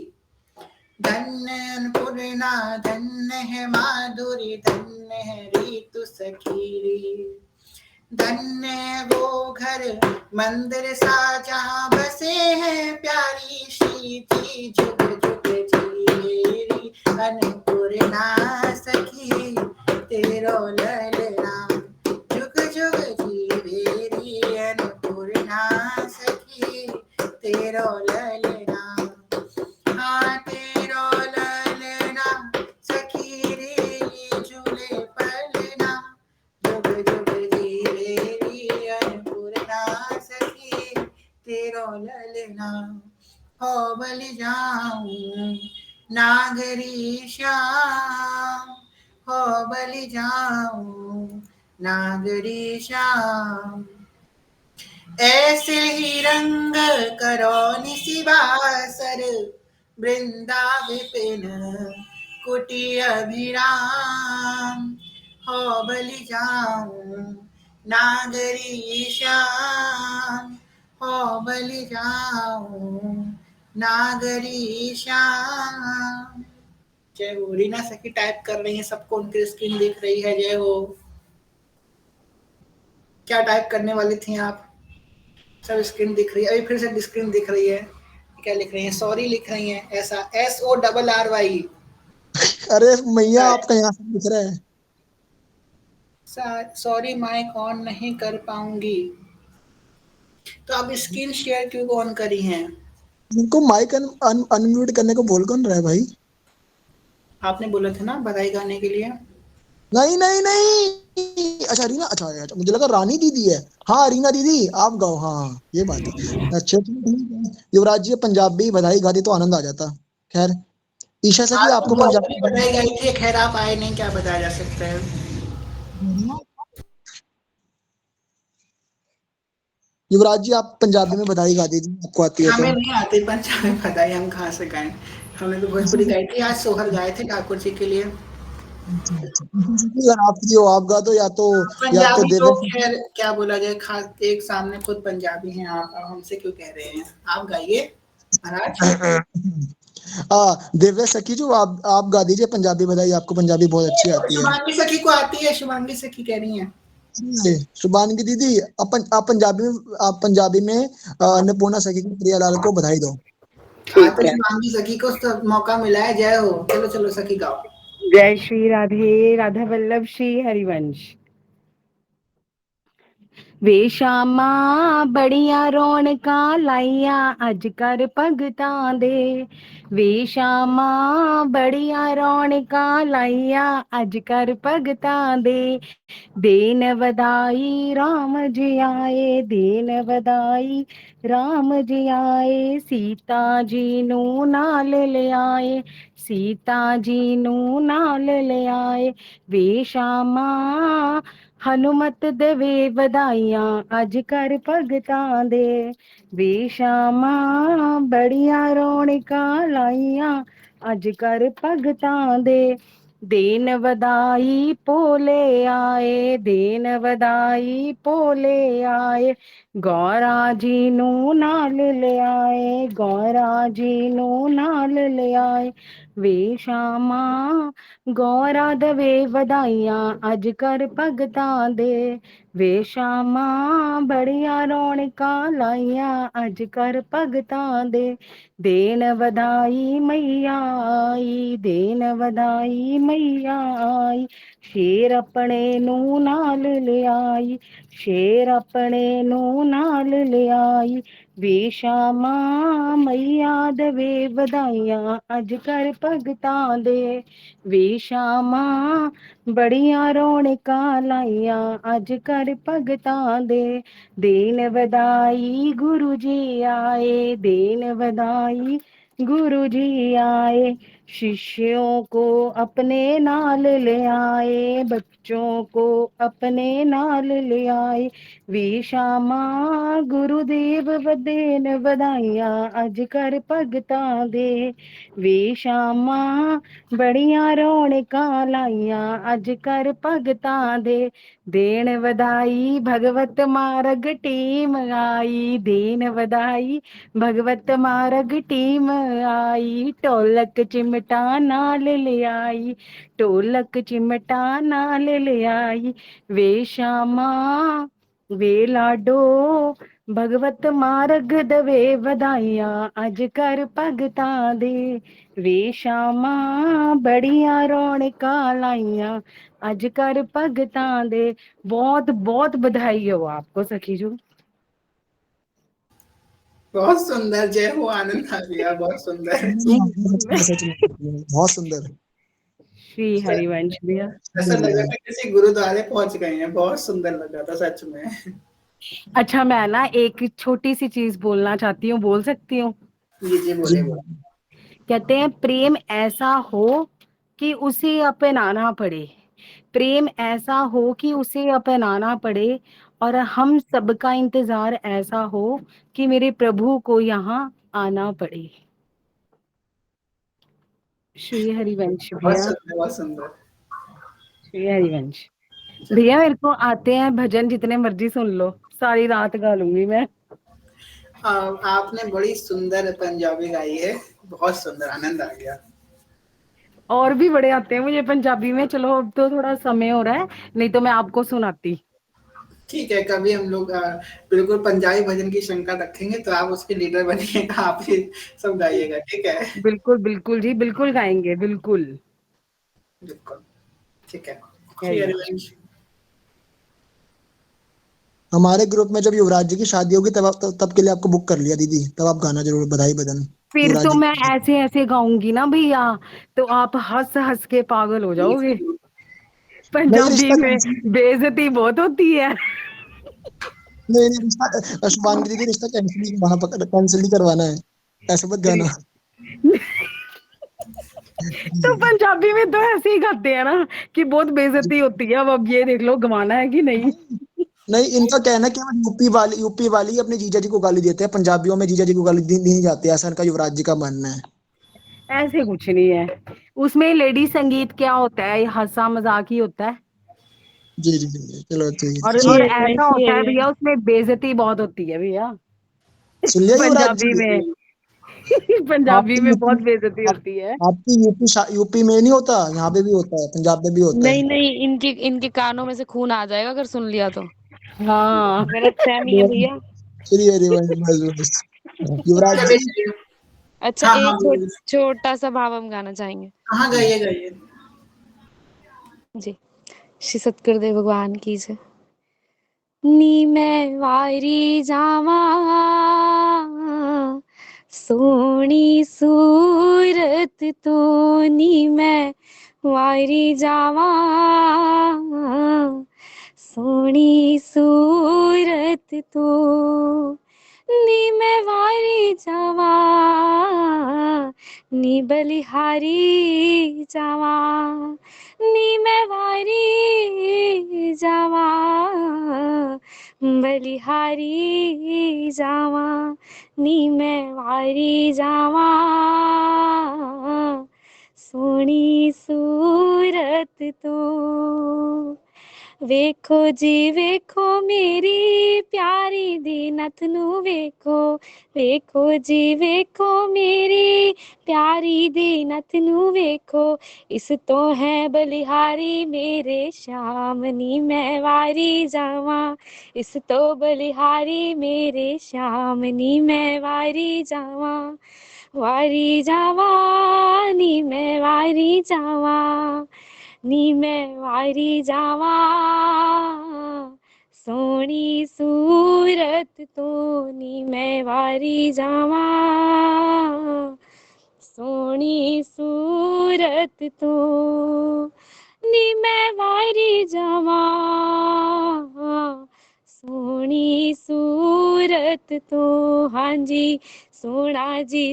धन्य अन्नपूर्णा धन्य है माधुरी धन्य है ऋतु सखीरी। धन्य वो घर मंदिर सा जहाँ बसे हैं प्यारी शीती जुग जुग जीवेरी। अन्नपूर्णा सखी तेरो ललना जुग जुग जीवेरी। अन्नपूर्णा सखी तेरो ललना। हाँ तेरो ललना सखी रे झूले पलना जुग जुग जीवेरी। अन्नपूर्णा सखी तेरो ललना। हो बलि जाऊं नागरी श्याम हो बलि जाऊं नागरी श्याम। ऐसे ही रंग करो निशिबासर वृंदा विपिन कुटी अभिराम। हो बलि जाऊं नागरी श्याम हो बलि जाऊं नागरी श्याम। जय हो। रीना सखी टाइप कर रही है, सबको उनकी स्क्रीन दिख रही है। जय हो। क्या टाइप करने वाली थी आप? सब स्क्रीन दिख रही है। अभी फिर से स्क्रीन दिख रही है। क्या लिख रही है? सॉरी लिख रही है। ऐसा SORRY। अरे मैया आपका यहाँ से दिख रहा है। सॉरी माइक ऑन नहीं कर पाऊंगी। तो आप स्क्रीन शेयर क्यों ऑन करी हैं? इनको माइक अनम्यूट करने को बोल कौन रहा है भाई? आपने बोला था ना बधाई गाने के लिए। नहीं नहीं नहीं, अच्छा रीना, अच्छा मुझे लगा रानी दीदी है। हाँ रीना दीदी आप गाओ। हाँ ये बात है। अच्छा ठीक है। युवराज जी पंजाबी बधाई गाती तो आनंद आ जाता। खैर ईशा सखी आज तो आपको बहुत पंजाबी सारी बधाई गाई थी, खैर आप आए नहीं, क्या बताया जा सकता है। युवराज जी आप पंजाबी में बधाई गा दीजिए, आपको आती है तो। हमें नहीं आती पंजाबी बधाई, हम कहाँ से गाएं। हमने तो भोजपुरी गाई थी। आज सोहर गाए थे ठाकुर जी के लिए। अगर आपकी हो आप गा दो, या तो पंजाबी तो देवेश। खैर क्या बोला जाए, खास एक सामने खुद पंजाबी हैं आप, अब हमसे क्यों कह रहे हैं। आप गाइए महाराज। हाँ दिव्य सखी जो आप गा दीजिए पंजाबी बधाई, आपको पंजाबी बहुत अच्छी आती है। शुभांगी सखी को आती है, शुभांगी सखी कह रही हैं। शुभांगी दीदी आप पंजाबी में अन्नपूर्णा सखी को प्रियालाल को बधाई दो। आज तो शुभांगी सखी को तो मौका मिला है। जय हो। चलो चलो सखी गाओ। जय श्री राधे राधा वल्लभ श्री हरिवंश। वे श्यामा बड़िया रौनकां लाइया अज कर भगतां दे। वे श्यामा बड़िया रौनकां लाइया अज कर भगतां दे। देन वदाई राम जी आए देन वदाई राम जी आए। सीता जी नू नाल ले आए सीता जी नू नाल ले आए। वे श्यामा हनुमत देवे वधाइयां अज कर भगतां दे। वे श्यामा बड़िया रौनकां लाइयां अज कर भगतां दे। देन वदाई पोले आए देन वदाई पोले आए। गौरा जी नू नाल ले आए गौरा जी नू नाल ले आए। वे श्यामा गौरा दवे वधाइयां अज कर भगतां दे। वे श्यामा बड़िया रौनकां लाइयां अज कर भगतां दे। देन वधाई मैया आई देन वधाई मैया आई। शेर अपने नू नाल ले आई शेर अपने नू नाल ले आई। वे श्यामा मैया दवे वधाइयां अज कर भगतां दे। वे श्यामा बड़िया रौनकां लाइयां अज कर भगतां दे। देन वधाई गुरु जी आए देन वधाई गुरु जी आए। शिष्यों को अपने नाल ले आए, बच्चों को अपने नाल ले आए। वी शामा गुरुदेव वदेन वदाइयां अज कर भगतां दे। वी शामा बड़ियां रौनकां लाइयां अज कर भगतां दे। देन वधाई भगवत मार्ग टीम आई, देन वधाई भगवत मार्ग टीम आई। ढोलक चिमटा नाल ले आई, ढोलक चिमटा नाल ले आई। वे श्यामा वे लाडो भगवत मार्ग दवे वधाइयां अज कर भगतां दे। वे श्यामा बड़ियां रौनकां लाइयां अज कर भगतां दे। बहुत बहुत बधाई हो आपको सखी जो। बहुत सुंदर, जय हो, आनंद आ गया, बहुत सुंदर। बहुत सुंदर। श्री हरिवंश भैया, ऐसा लगा कि किसी गुरुद्वारे पहुंच गए हैं, बहुत सुंदर लगा था सच में। अच्छा मैं ना एक छोटी सी चीज बोलना चाहती हूँ, बोल सकती हूँ? जी जी, बोले बोले। कहते हैं प्रेम ऐसा हो कि उसे अपनाना पड़े, प्रेम ऐसा हो कि उसे अपनाना पड़े, और हम सबका इंतजार ऐसा हो कि मेरे प्रभु को यहाँ आना पड़े। श्री हरिवंश बहुत भैया, सुंदर, बहुत सुंदर। श्री हरिवंश भैया। मेरे को आते हैं भजन, जितने मर्जी सुन लो, सारी रात गा लूंगी मैं। आपने बड़ी सुंदर पंजाबी गाई है, बहुत सुंदर, आनंद आ गया। और भी बड़े आते हैं मुझे पंजाबी में। चलो अब तो थोड़ा समय हो रहा है, नहीं तो मैं आपको सुनाती। ठीक है, कभी हम लोग बिल्कुल पंजाबी भजन की शंका रखेंगे तो आप उसके लीडर बनिएगा, आप ही सब गाइएगा, ठीक है? बिल्कुल बिल्कुल जी, बिल्कुल गाएंगे, बिल्कुल। बिल्कुल, ठीक है। श्री हरिवंश। हरिवंश। हमारे ग्रुप में जब युवराज जी की शादी होगी तब के लिए आपको बुक कर लिया दीदी, तब आप गाना जरूर, बधाई बदन फिर युवराज तो जी मैं की। ऐसे ऐसे गाऊंगी ना भैया, तो आप हंस हंस के पागल हो जाओगे। नहीं पंजाबी रिश्ता में कैंसिल, बेइज्जती बहुत होती है। नहीं नहीं रिश्ता, शुभांगी दीदी रिश्ता कैंसिल नहीं करवाना, कैंसिल नहीं करवाना है, ऐसे मत गाना। तो पंजाबी में तो ऐसे ही गाते हैं ना कि बहुत बेइज्जती होती है। अब ये देख लो गवाना है कि नहीं। नहीं इनका कहना है कि हम यूपी वाली अपने जीजा जी को गाली देते हैं, पंजाबियों में जीजा जी को गाली दी नहीं जाती, ऐसा इनका युवराज जी का मानना है। ऐसे कुछ नहीं है उसमें। लेडी संगीत क्या होता है, हंसा मजाक ही होता है। जी जी जी, चलो ठीक और है। और ऐसा होता है भैया, उसमें बेइज्जती बहुत होती है भैया। सुन लिया युवराज पंजाबी जी? में पंजाबी आपकी में यूपी, बहुत बेइज्जती आप, होती है। आपकी यूपी में नहीं होता, यहाँ पे भी होता है, पंजाब में भी होता है। नहीं नहीं, इनके इनके कानों में से खून आ जाएगा अगर सुन लिया तो। हाँ गलतफहमी है भैया। श्री हरिवंश, बस बस। युवराज चलिए जी, चलिए। अच्छा, हाँ हाँ, एक बोलिए। छोटा सा भाव हम गाना चाहेंगे हाँ, गाइए गाइए। जी। श्री सतगुरुदेव भगवान की जय। नी मैं वारी जावा सोनी सूरत तो, नी मैं वारी जावा सोनी सूरत तो, नी मैं वारी जावा नी बलिहारी जावा, नी मैं वारी जावा बलिहारी जावा, नी मैं वारी जावा सोनी सूरत तो। वेखो जी वेखो मेरी प्यारी दी नथ नू वेखो, वेखो जी वेखो मेरी प्यारी दी नथ नू वेखो, इस तो है बलिहारी मेरे श्याम, नी मैं वारी जावा, इस तो बलिहारी मेरे श्याम, नी मैं वारी जावा, वारी जावा नी मैं वारी जावा, नी मैं वारी जावा सोनी सूरत तो, नी मैं वारी जावा सोनी सूरत तो, नी मैं वारी जावा सोनी सूरत तो हाँ जी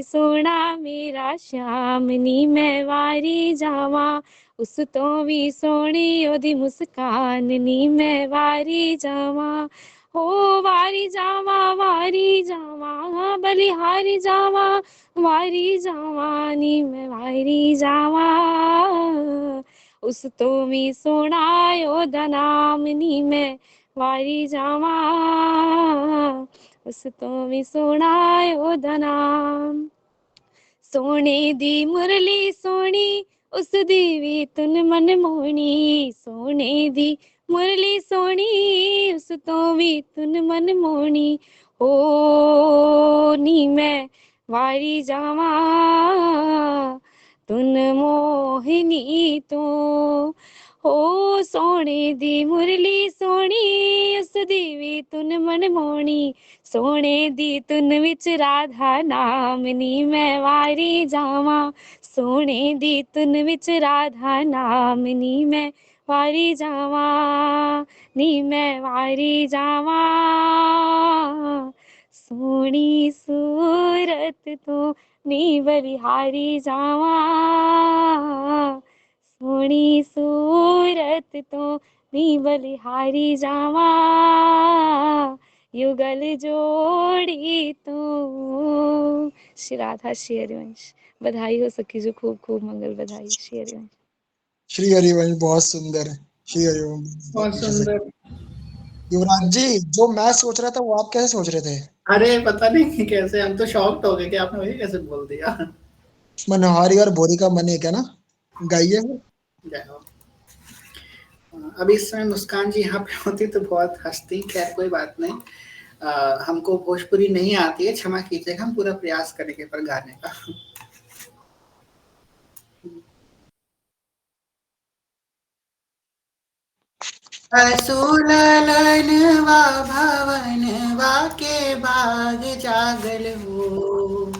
सोना मेरा श्याम नी मैं वारी जावा उस तो भी सोनी ओदी मुस्कान नी मैं वारी जावा हो वारी जावा बलिहारी जावा वारी जावा नी मैं वारी जावा उस तो भी सोना ओदा नाम नी मैं वारी जावा उस तो भी सोना ओदा नाम सोने दी मुरली सोनी उस दी भी तुन मन मोहनी सोने दी मुरली सोनी उस तो भी तुन मन मोहनी ओ नी मैं वारी जावा तुन मोहिनी तो हो सोने दी मुरली सोनी उस दी भी तुन मन मोहनी सोने दी तुन विच राधा नाम नी मैं वारी जावा सोने दी तुन विच राधा नाम नी मैं वारी जावा नी मैं वारी जावा सोनी सूरत तो नी बलिहारी जावा सोनी सूरत तो नी बलिहारी जावा युगल जोड़ी तो श्री राधा श्री हरिवंश बधाई हो सखी जो खूब खूब मंगल बधाई श्री हरिवंश श्री हरिवंश बहुत सुंदर। श्री हरिवंश बहुत सुंदर। युवराज जी, जो मैं सोच रहा था वो आप कैसे सोच रहे थे? अरे पता नहीं कैसे, हम तो शॉक्ड हो गए कि आपने वही कैसे बोल दिया। मनहारी और भोरी का मन एक है ना, गाइए। जय हो। अभी इस समय मुस्कान जी यहाँ पे होती तो बहुत हंसती, खैर कोई बात नहीं। हमको भोजपुरी नहीं आती है, क्षमा कीजिएगा, हम पूरा प्रयास करेंगे पर गाने का। असुलनवा भवनवा के बाग जागल हो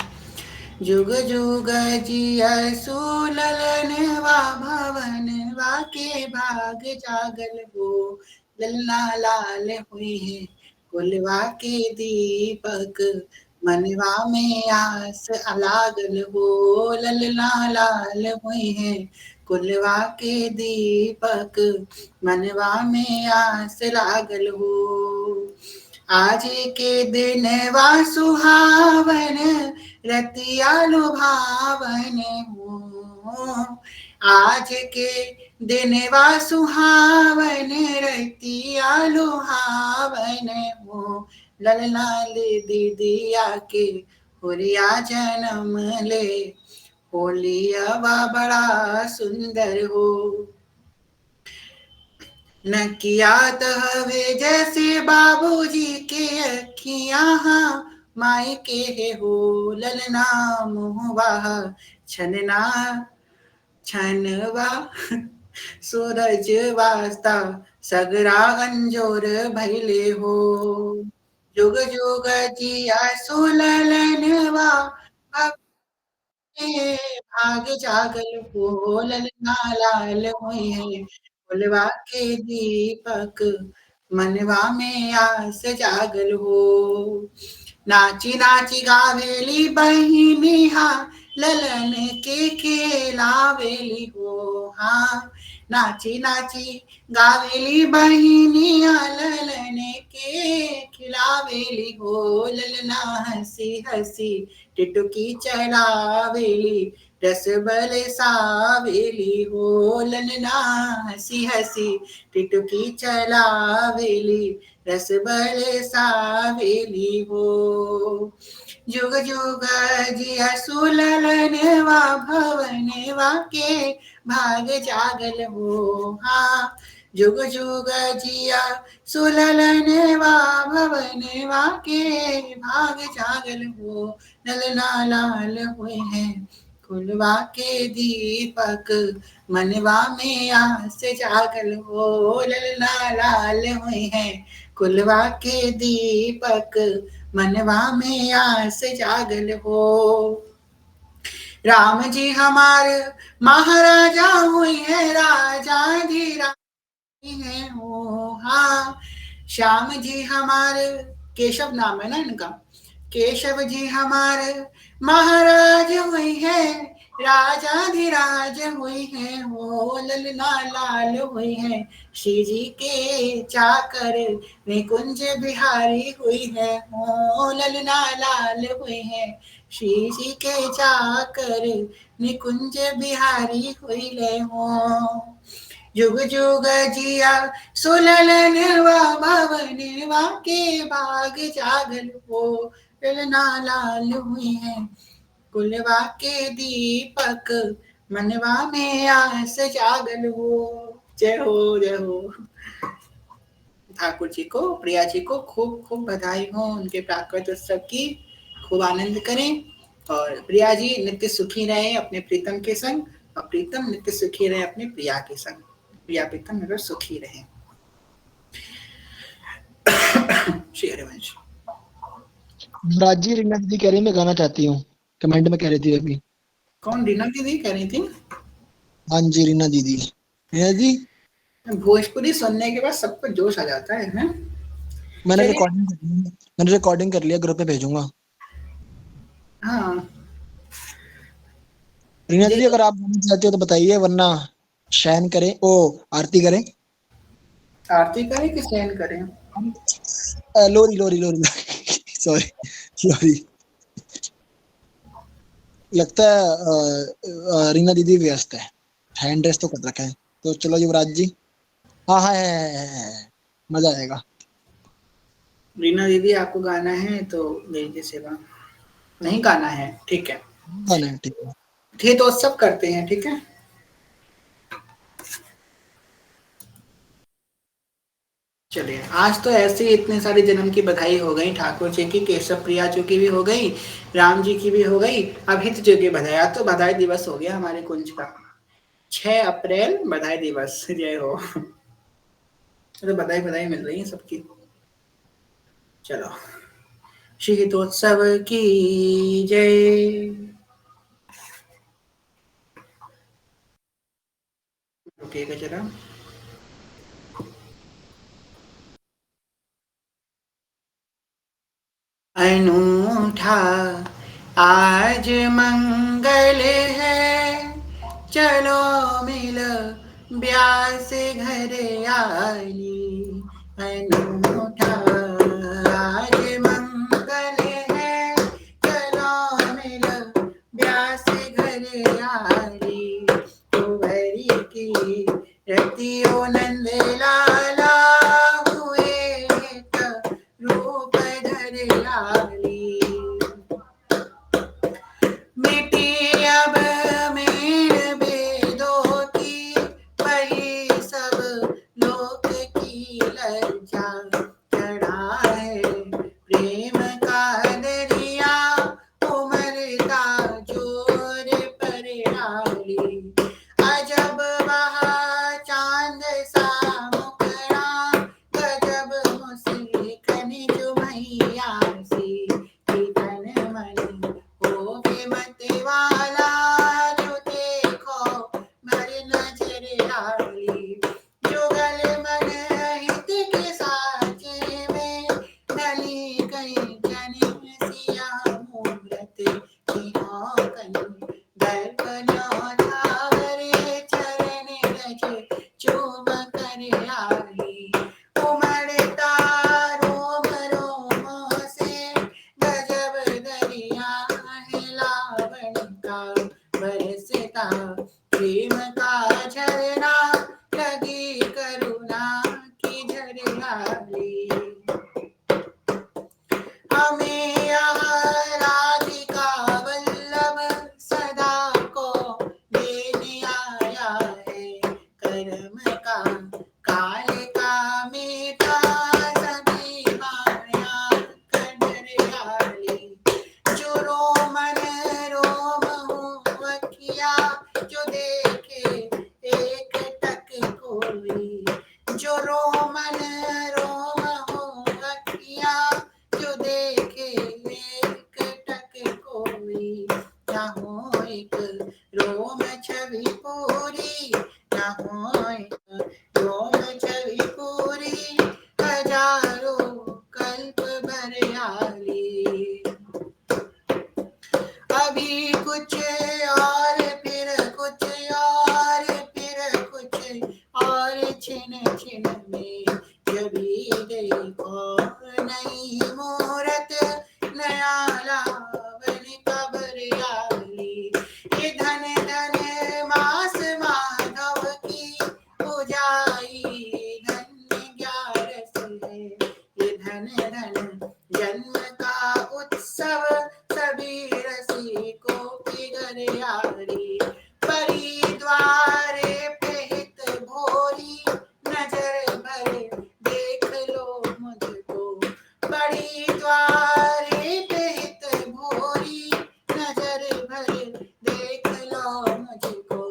जुग जुग जिया सुलनवा भवनवा के बाग जागल हो ललना लाल हुई है कुलवा के दीपक मनवा में आस लागल हो ललना लाल हुई है कुलवा के दीपक मनवा में आस लागल हो आज के दिन वा सुहावन रतिया लुभावन हो आज के दिन वा सुहावन रतिया लुभावन हो ललना ले दीदिया के हुरिया जन्म ले होलिया बड़ा सुंदर हो नकिया हवे जैसे बाबूजी के अखियाँ माई के हो ललना मुहवा छनना छनवा सूरज वास्ता सगरा अंजोर भैले हो जुग जुग जिया सुललनवा भाग जागल हो ललना लाल हुई है फुलवा के दीपक मनवा में आस जागल हो नाची नाची गावेली बहिनिया ललन के खेलावेली हो हाँ नाची नाची गावेली बहिनिया ललन के खिलावेली हो ललना हंसी हंसी टिटुकी चलावेली रसबल सावेली हो ललना हंसी हंसी टिटुकी चलावेली रसबल सावेली हो जुग जुग जिया सुललनवा भवनवा के भाग जागल हो हाँ जुग जुग जिया सुललनवा भवनवा के भाग जागल हो ललना लाल हुए हैं कुलवा के दीपक मनवा में आस जागल हो ललना लाल हुए हैं कुलवा के दीपक मनवा में आस जागल हो राम जी हमारे महाराजा हुई है राजा जी रानी है हो हाँ श्याम जी हमारे केशव नाम है ना इनका केशव जी हमारे महाराज हुई है, राजाधिराज हुई है, हो ललना लाल हुई है, श्री जी के चाकर निकुंज बिहारी हुई है, हो ललना लाल हुई है, श्री जी के चाकर निकुंज बिहारी हुई ले हो। जुग जुग जिया सुललनवा भवनवा के बाग जागल हो, ललना लाल हुई है, कुलवा के दीपक मनवा में आस जागल हो। जय हो जय हो। ठाकुर जी को, प्रिया जी को खूब खूब बधाई हो उनके प्राकृत उत्सव की। खूब आनंद करें और प्रिया जी नित्य सुखी रहे अपने प्रीतम के संग, और प्रीतम नित्य सुखी रहे अपने प्रिया के संग, प्रिया प्रीतम अगर सुखी रहे। श्री हरिवंश। राज जी, रीना दीदी कह रही मैं गाना चाहती हूँ, कमेंट में कह रही थी अभी। कौन? रीना दीदी कह रही थी? हाँ जी, रीना दीदी। रीना जी, भोजपुरी सुनने के बाद सबको जोश आ जाता है ना? मैंने चलिए। रिकॉर्डिंग कर लिया, ग्रुप पे भेजूंगा। हाँ रीना जी, दीदी, अगर आप गाना चाहते हो तो बताइए, वरना शयन करें, ओ आरती करें। आरती करें कि शयन करें? लोरी लोरी लोरी सॉरी सॉरी, लगता है रीना दीदी व्यस्त है, हैंड ड्रेस तो कर रखा है। तो चलो युवराज जी। हाँ हाँ है, मजा आएगा। रीना दीदी आपको गाना है तो लीजिए सेवा, नहीं गाना है ठीक है, गाना है, ठीक है। ठीक तो सब करते हैं, ठीक है। चलिए, आज तो ऐसे ही इतने सारे जन्म की बधाई हो गई, ठाकुर जी की, केशव प्रिया जी की भी हो गई, राम जी की भी हो गई, अब हित जी की बधाई। आज तो बधाई दिवस हो गया हमारे कुंज का, 6 अप्रैल बधाई दिवस। जय हो। तो बधाई बधाई मिल रही है सबकी। चलो, शहीदोत्सव की जय। रुकिएगा जरा। अनूठा आज मंगल है, चलो मिल ब्यास घर आली। अनूठा आज मंगल है, चलो मिल ब्यास घर आली। कुंवरी की रतियो नंद लाला, हुए रूप धर लाली। मिट्टी अब मेल बेदों की, परी सब लोक की लज्जा। चढ़ा है प्रेम का दरिया, उमरता जोर पर डाली। अजब वहा चांद सा मुखड़ा, गजब मुस्लिकन जो मैया सी। तन मन हो मत वाला, जो देखो मर नजर डाली। जुगल मन हित के साचे में, डली कई जन सिया मूरत की कन। दर्पणों धावरे चरण रज चूम कर आली। उमड़ता रोम रोम से, गजब दरिया है लावण का। बरसता प्रेम का झरना, लगी करुणा की झरनाली। हमें यहाँ राधिका वल्लभ सदा को देने आया है। कर्म का काल का मीठा, सभी माया कदर डाली। जो रोमन रोम हो किया, जो देखे एक टक कोई। जो रोमन रोम हो किया, जो देखे एक टक कोई। न हो एक रोम छवि पूरी, न हो एक रोम छवि पूरी, हजारों कल्प भर आली। और छिन छिन में जभी देखो नई मूरत नया लावन कबरियाली। ये धन धन मास माधव की पूजाई धन्य ग्यारस है। ये धन धन जन्म का उत्सव सभी रसिकों की घर यारी। परिद्वारे पे हित भोरी नजर भर देख लो मुझको। बड़ी द्वारे पे हित भोरी नजर भर देख लो मुझको।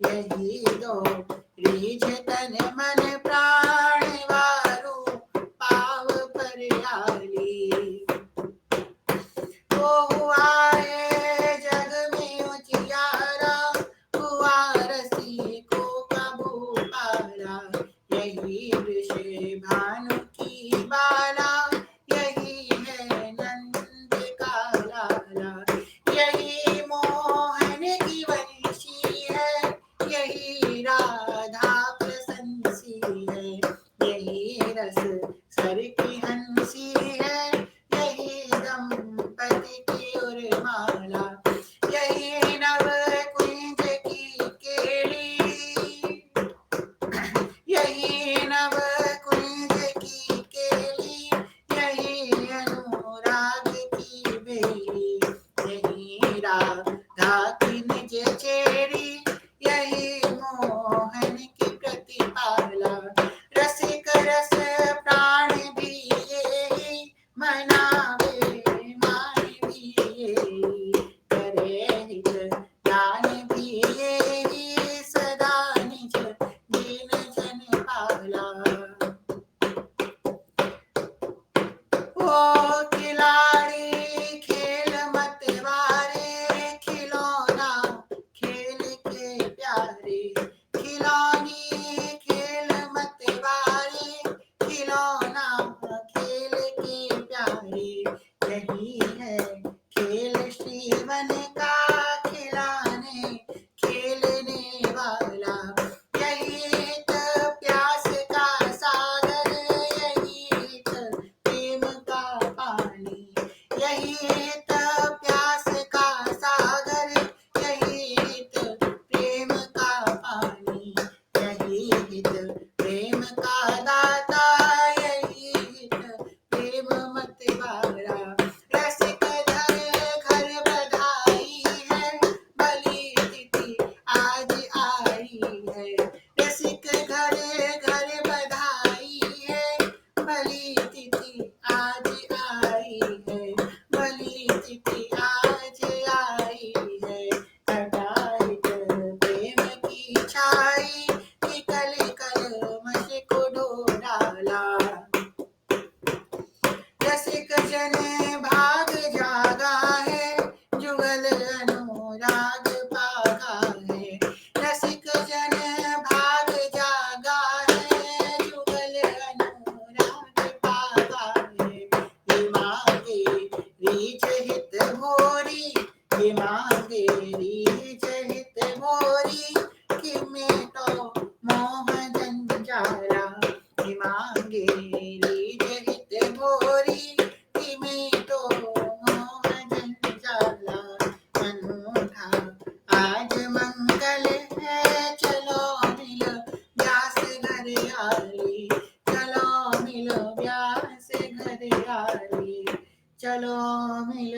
यही दो रीझ तन मन प्राण वारो पाव पर आली। वो हुआ है जग में उजियारा हुआ रसिकों का भूपाला। यही ऋषि भानु की बाला यही है नंद का लाला। यही मोहन की वंशी है यही राधा प्रशंसी है। यही रस सर की हंसी है यही दंपति की उर्माला। यही नव कुंज की केली यही नव कुंज की केली। यही अनुराग की बेली यही राधा की निज चेरी। यही मोहन की प्रतिपाला। रसिक रस प्राण भी यही मनावे मान भी यही। करे हित दान भी यही सदा निज दीन जन पाला। ओ खिलाड़ी खेल मत वारे खिलौना खेल के प्यारे। खिलौनी खेल मत वारे खिलौना खेल के प्यारे। यही है खेल श्रीवन का खिलाने खेलने वाला। यही प्यास का सागर यही प्रेम का पानी। यही प्यास का सागर यही प्रेम का पानी। यही प्रेम का दाता यही प्रेम मत वारा। रसिक घर बधाई है भली तिथि आज आई है। रसिक घर बधाई है भली तिथि आज आई है। भली तिथि आज आई है। हटाइत प्रेम की छाई निकल कलमश को ढो डाला। रसिक जन भाग जागा है जुगल अनुराग पागा है। रसिक जन भाग जागा है जुगल अनुराग पागा है। ये मांगे रीझ हित भोरी ये मांगे रीझ हित भोरी। कि में तो मोह जंजाला। ये मांगे रीझ हित भोरी कि में तो मोह जंजाला। अनूठा आज मंगल है चलो मिल व्यास घर आली। चलो मिल व्यास घर आली। चलो मिल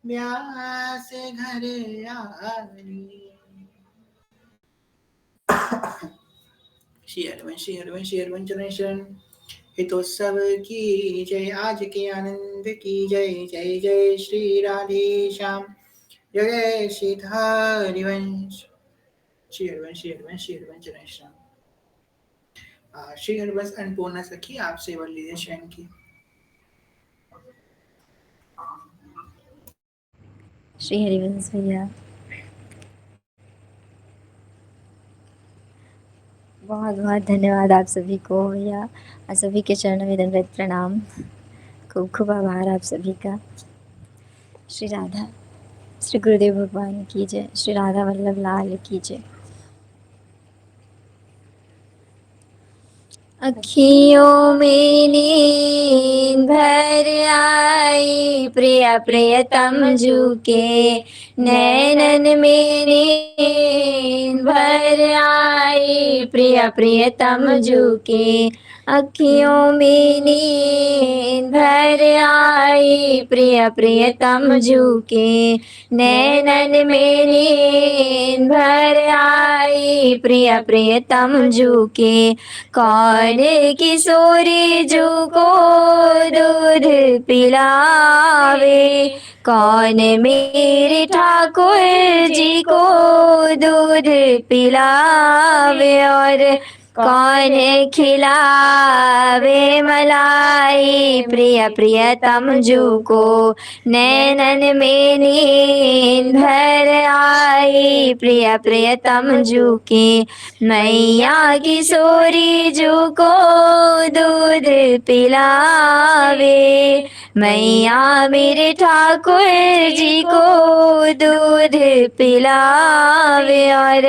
व्यास घर आली। श्री हरिवंश जनरेशन हितोत्सव की जय। आज के आनंद की जय। जय जय श्री राधे श्याम। जय श्री हरिवंश। श्री हरिवंश जनरेशन। श्री हरिवंश अन्नपूर्णा सखी आप सेवा लीजिए शयन की। श्री हरिवंश भैया बहुत बहुत धन्यवाद आप सभी को भैया। और सभी के चरणों में दंडवत प्रणाम। खूब खूब आभार आप सभी का। श्री राधा श्री गुरुदेव भगवान की जय। श्री राधा वल्लभ लाल की जय। अखियों में नींद भर आई, प्रिय प्रियतम झुके, नैनन में नींद भर आई, प्रिय प्रियतम झुके, अखियों में नींद भर आई, प्रिय प्रियतम झुके, नैनन में नींद भर आई, प्रिय प्रियतम झुके, कौन किशोरी जू को दूध पिलावे, कौन मेरे ठाकुर जी को दूध पिलावे, और कौन खिलावे मलाई, प्रिय प्रियतम जू को, नैनन में नींद भर आई, प्रिय प्रियतम जू के, मैया किशोरी जू को दूध पिलावे, मैया मेरे ठाकुर जी को दूध पिलावे, और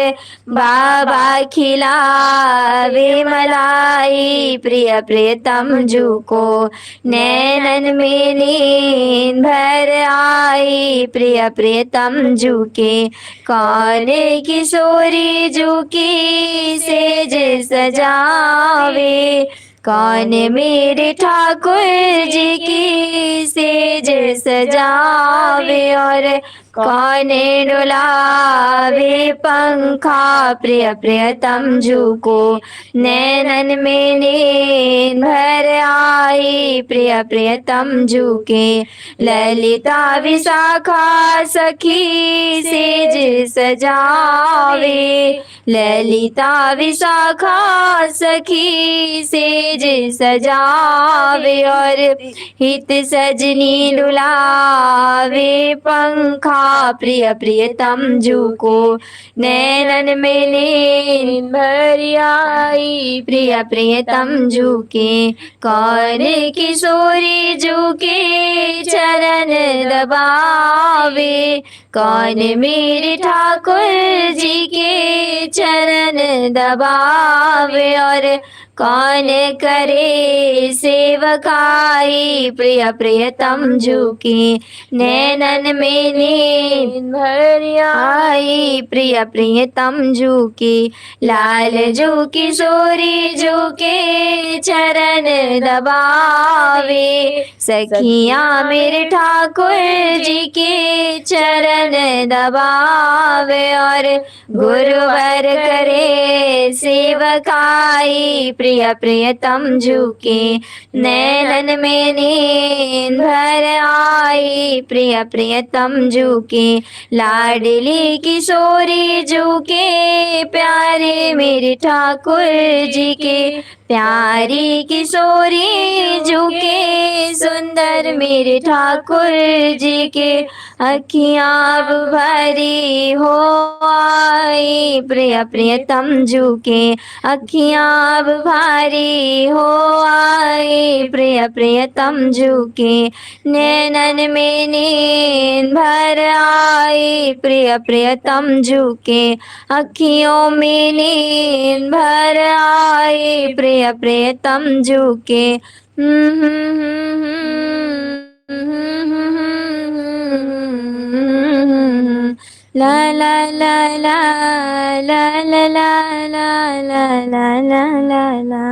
बाबा खिलावे मलाई, प्रिय प्रियतम जू को, नैनन में नींद भर आई, प्रिय प्रियतम जू के, कौन किशोरी जू की सेज सजावे, कौन मेरे ठाकुर जी की सेज सजावे, और कौन डुलावे पंखा, प्रिय प्रियतम जू को, नैनन में नींद भर आई, प्रिय प्रियतम जू के, ललिता विशाखा सखी सेज सजावे, ललिता विशाखा सखी सेज सजावे, और हित सजनी डुलावे पंखा, प्रिय प्रियतम जू को, नैनन में नींद भर आई, प्रिय प्रियतम जू के, कौन किशोरी जू के चरण दबावे, कौन मेरे ठाकुर जी के चरण दबावे, और कौन करे सेवकाई, प्रिय प्रियतम जू की, नैनन में नींद भर आई, प्रिय प्रियतम जू की, लाल जू किशोरी जू के चरण दबावे, सखियाँ मेरे ठाकुर जी के चरण दबावे, और गुरुवर करे सेवकाई, प्रिय प्रियतम जू के, नैनन में नींद भर आई, प्रिय प्रियतम जू के, लाडली किशोरी जू के, प्यारे मेरे ठाकुर जी के, प्यारी किशोरी जू के, सुंदर मेरे ठाकुर जी के, अखियाँ भरी हो आई, प्रिय प्रियतम जू के, अखियाँ भारी हो आई, प्रिय प्रियतम जू के, नैनन में नींद भर आई, प्रिय प्रियतम जू के, अखियों में नींद भर आई, प्रिय प्रियतम जू के, ला ला ला ला ला ला ला ला ला ला ला ला ला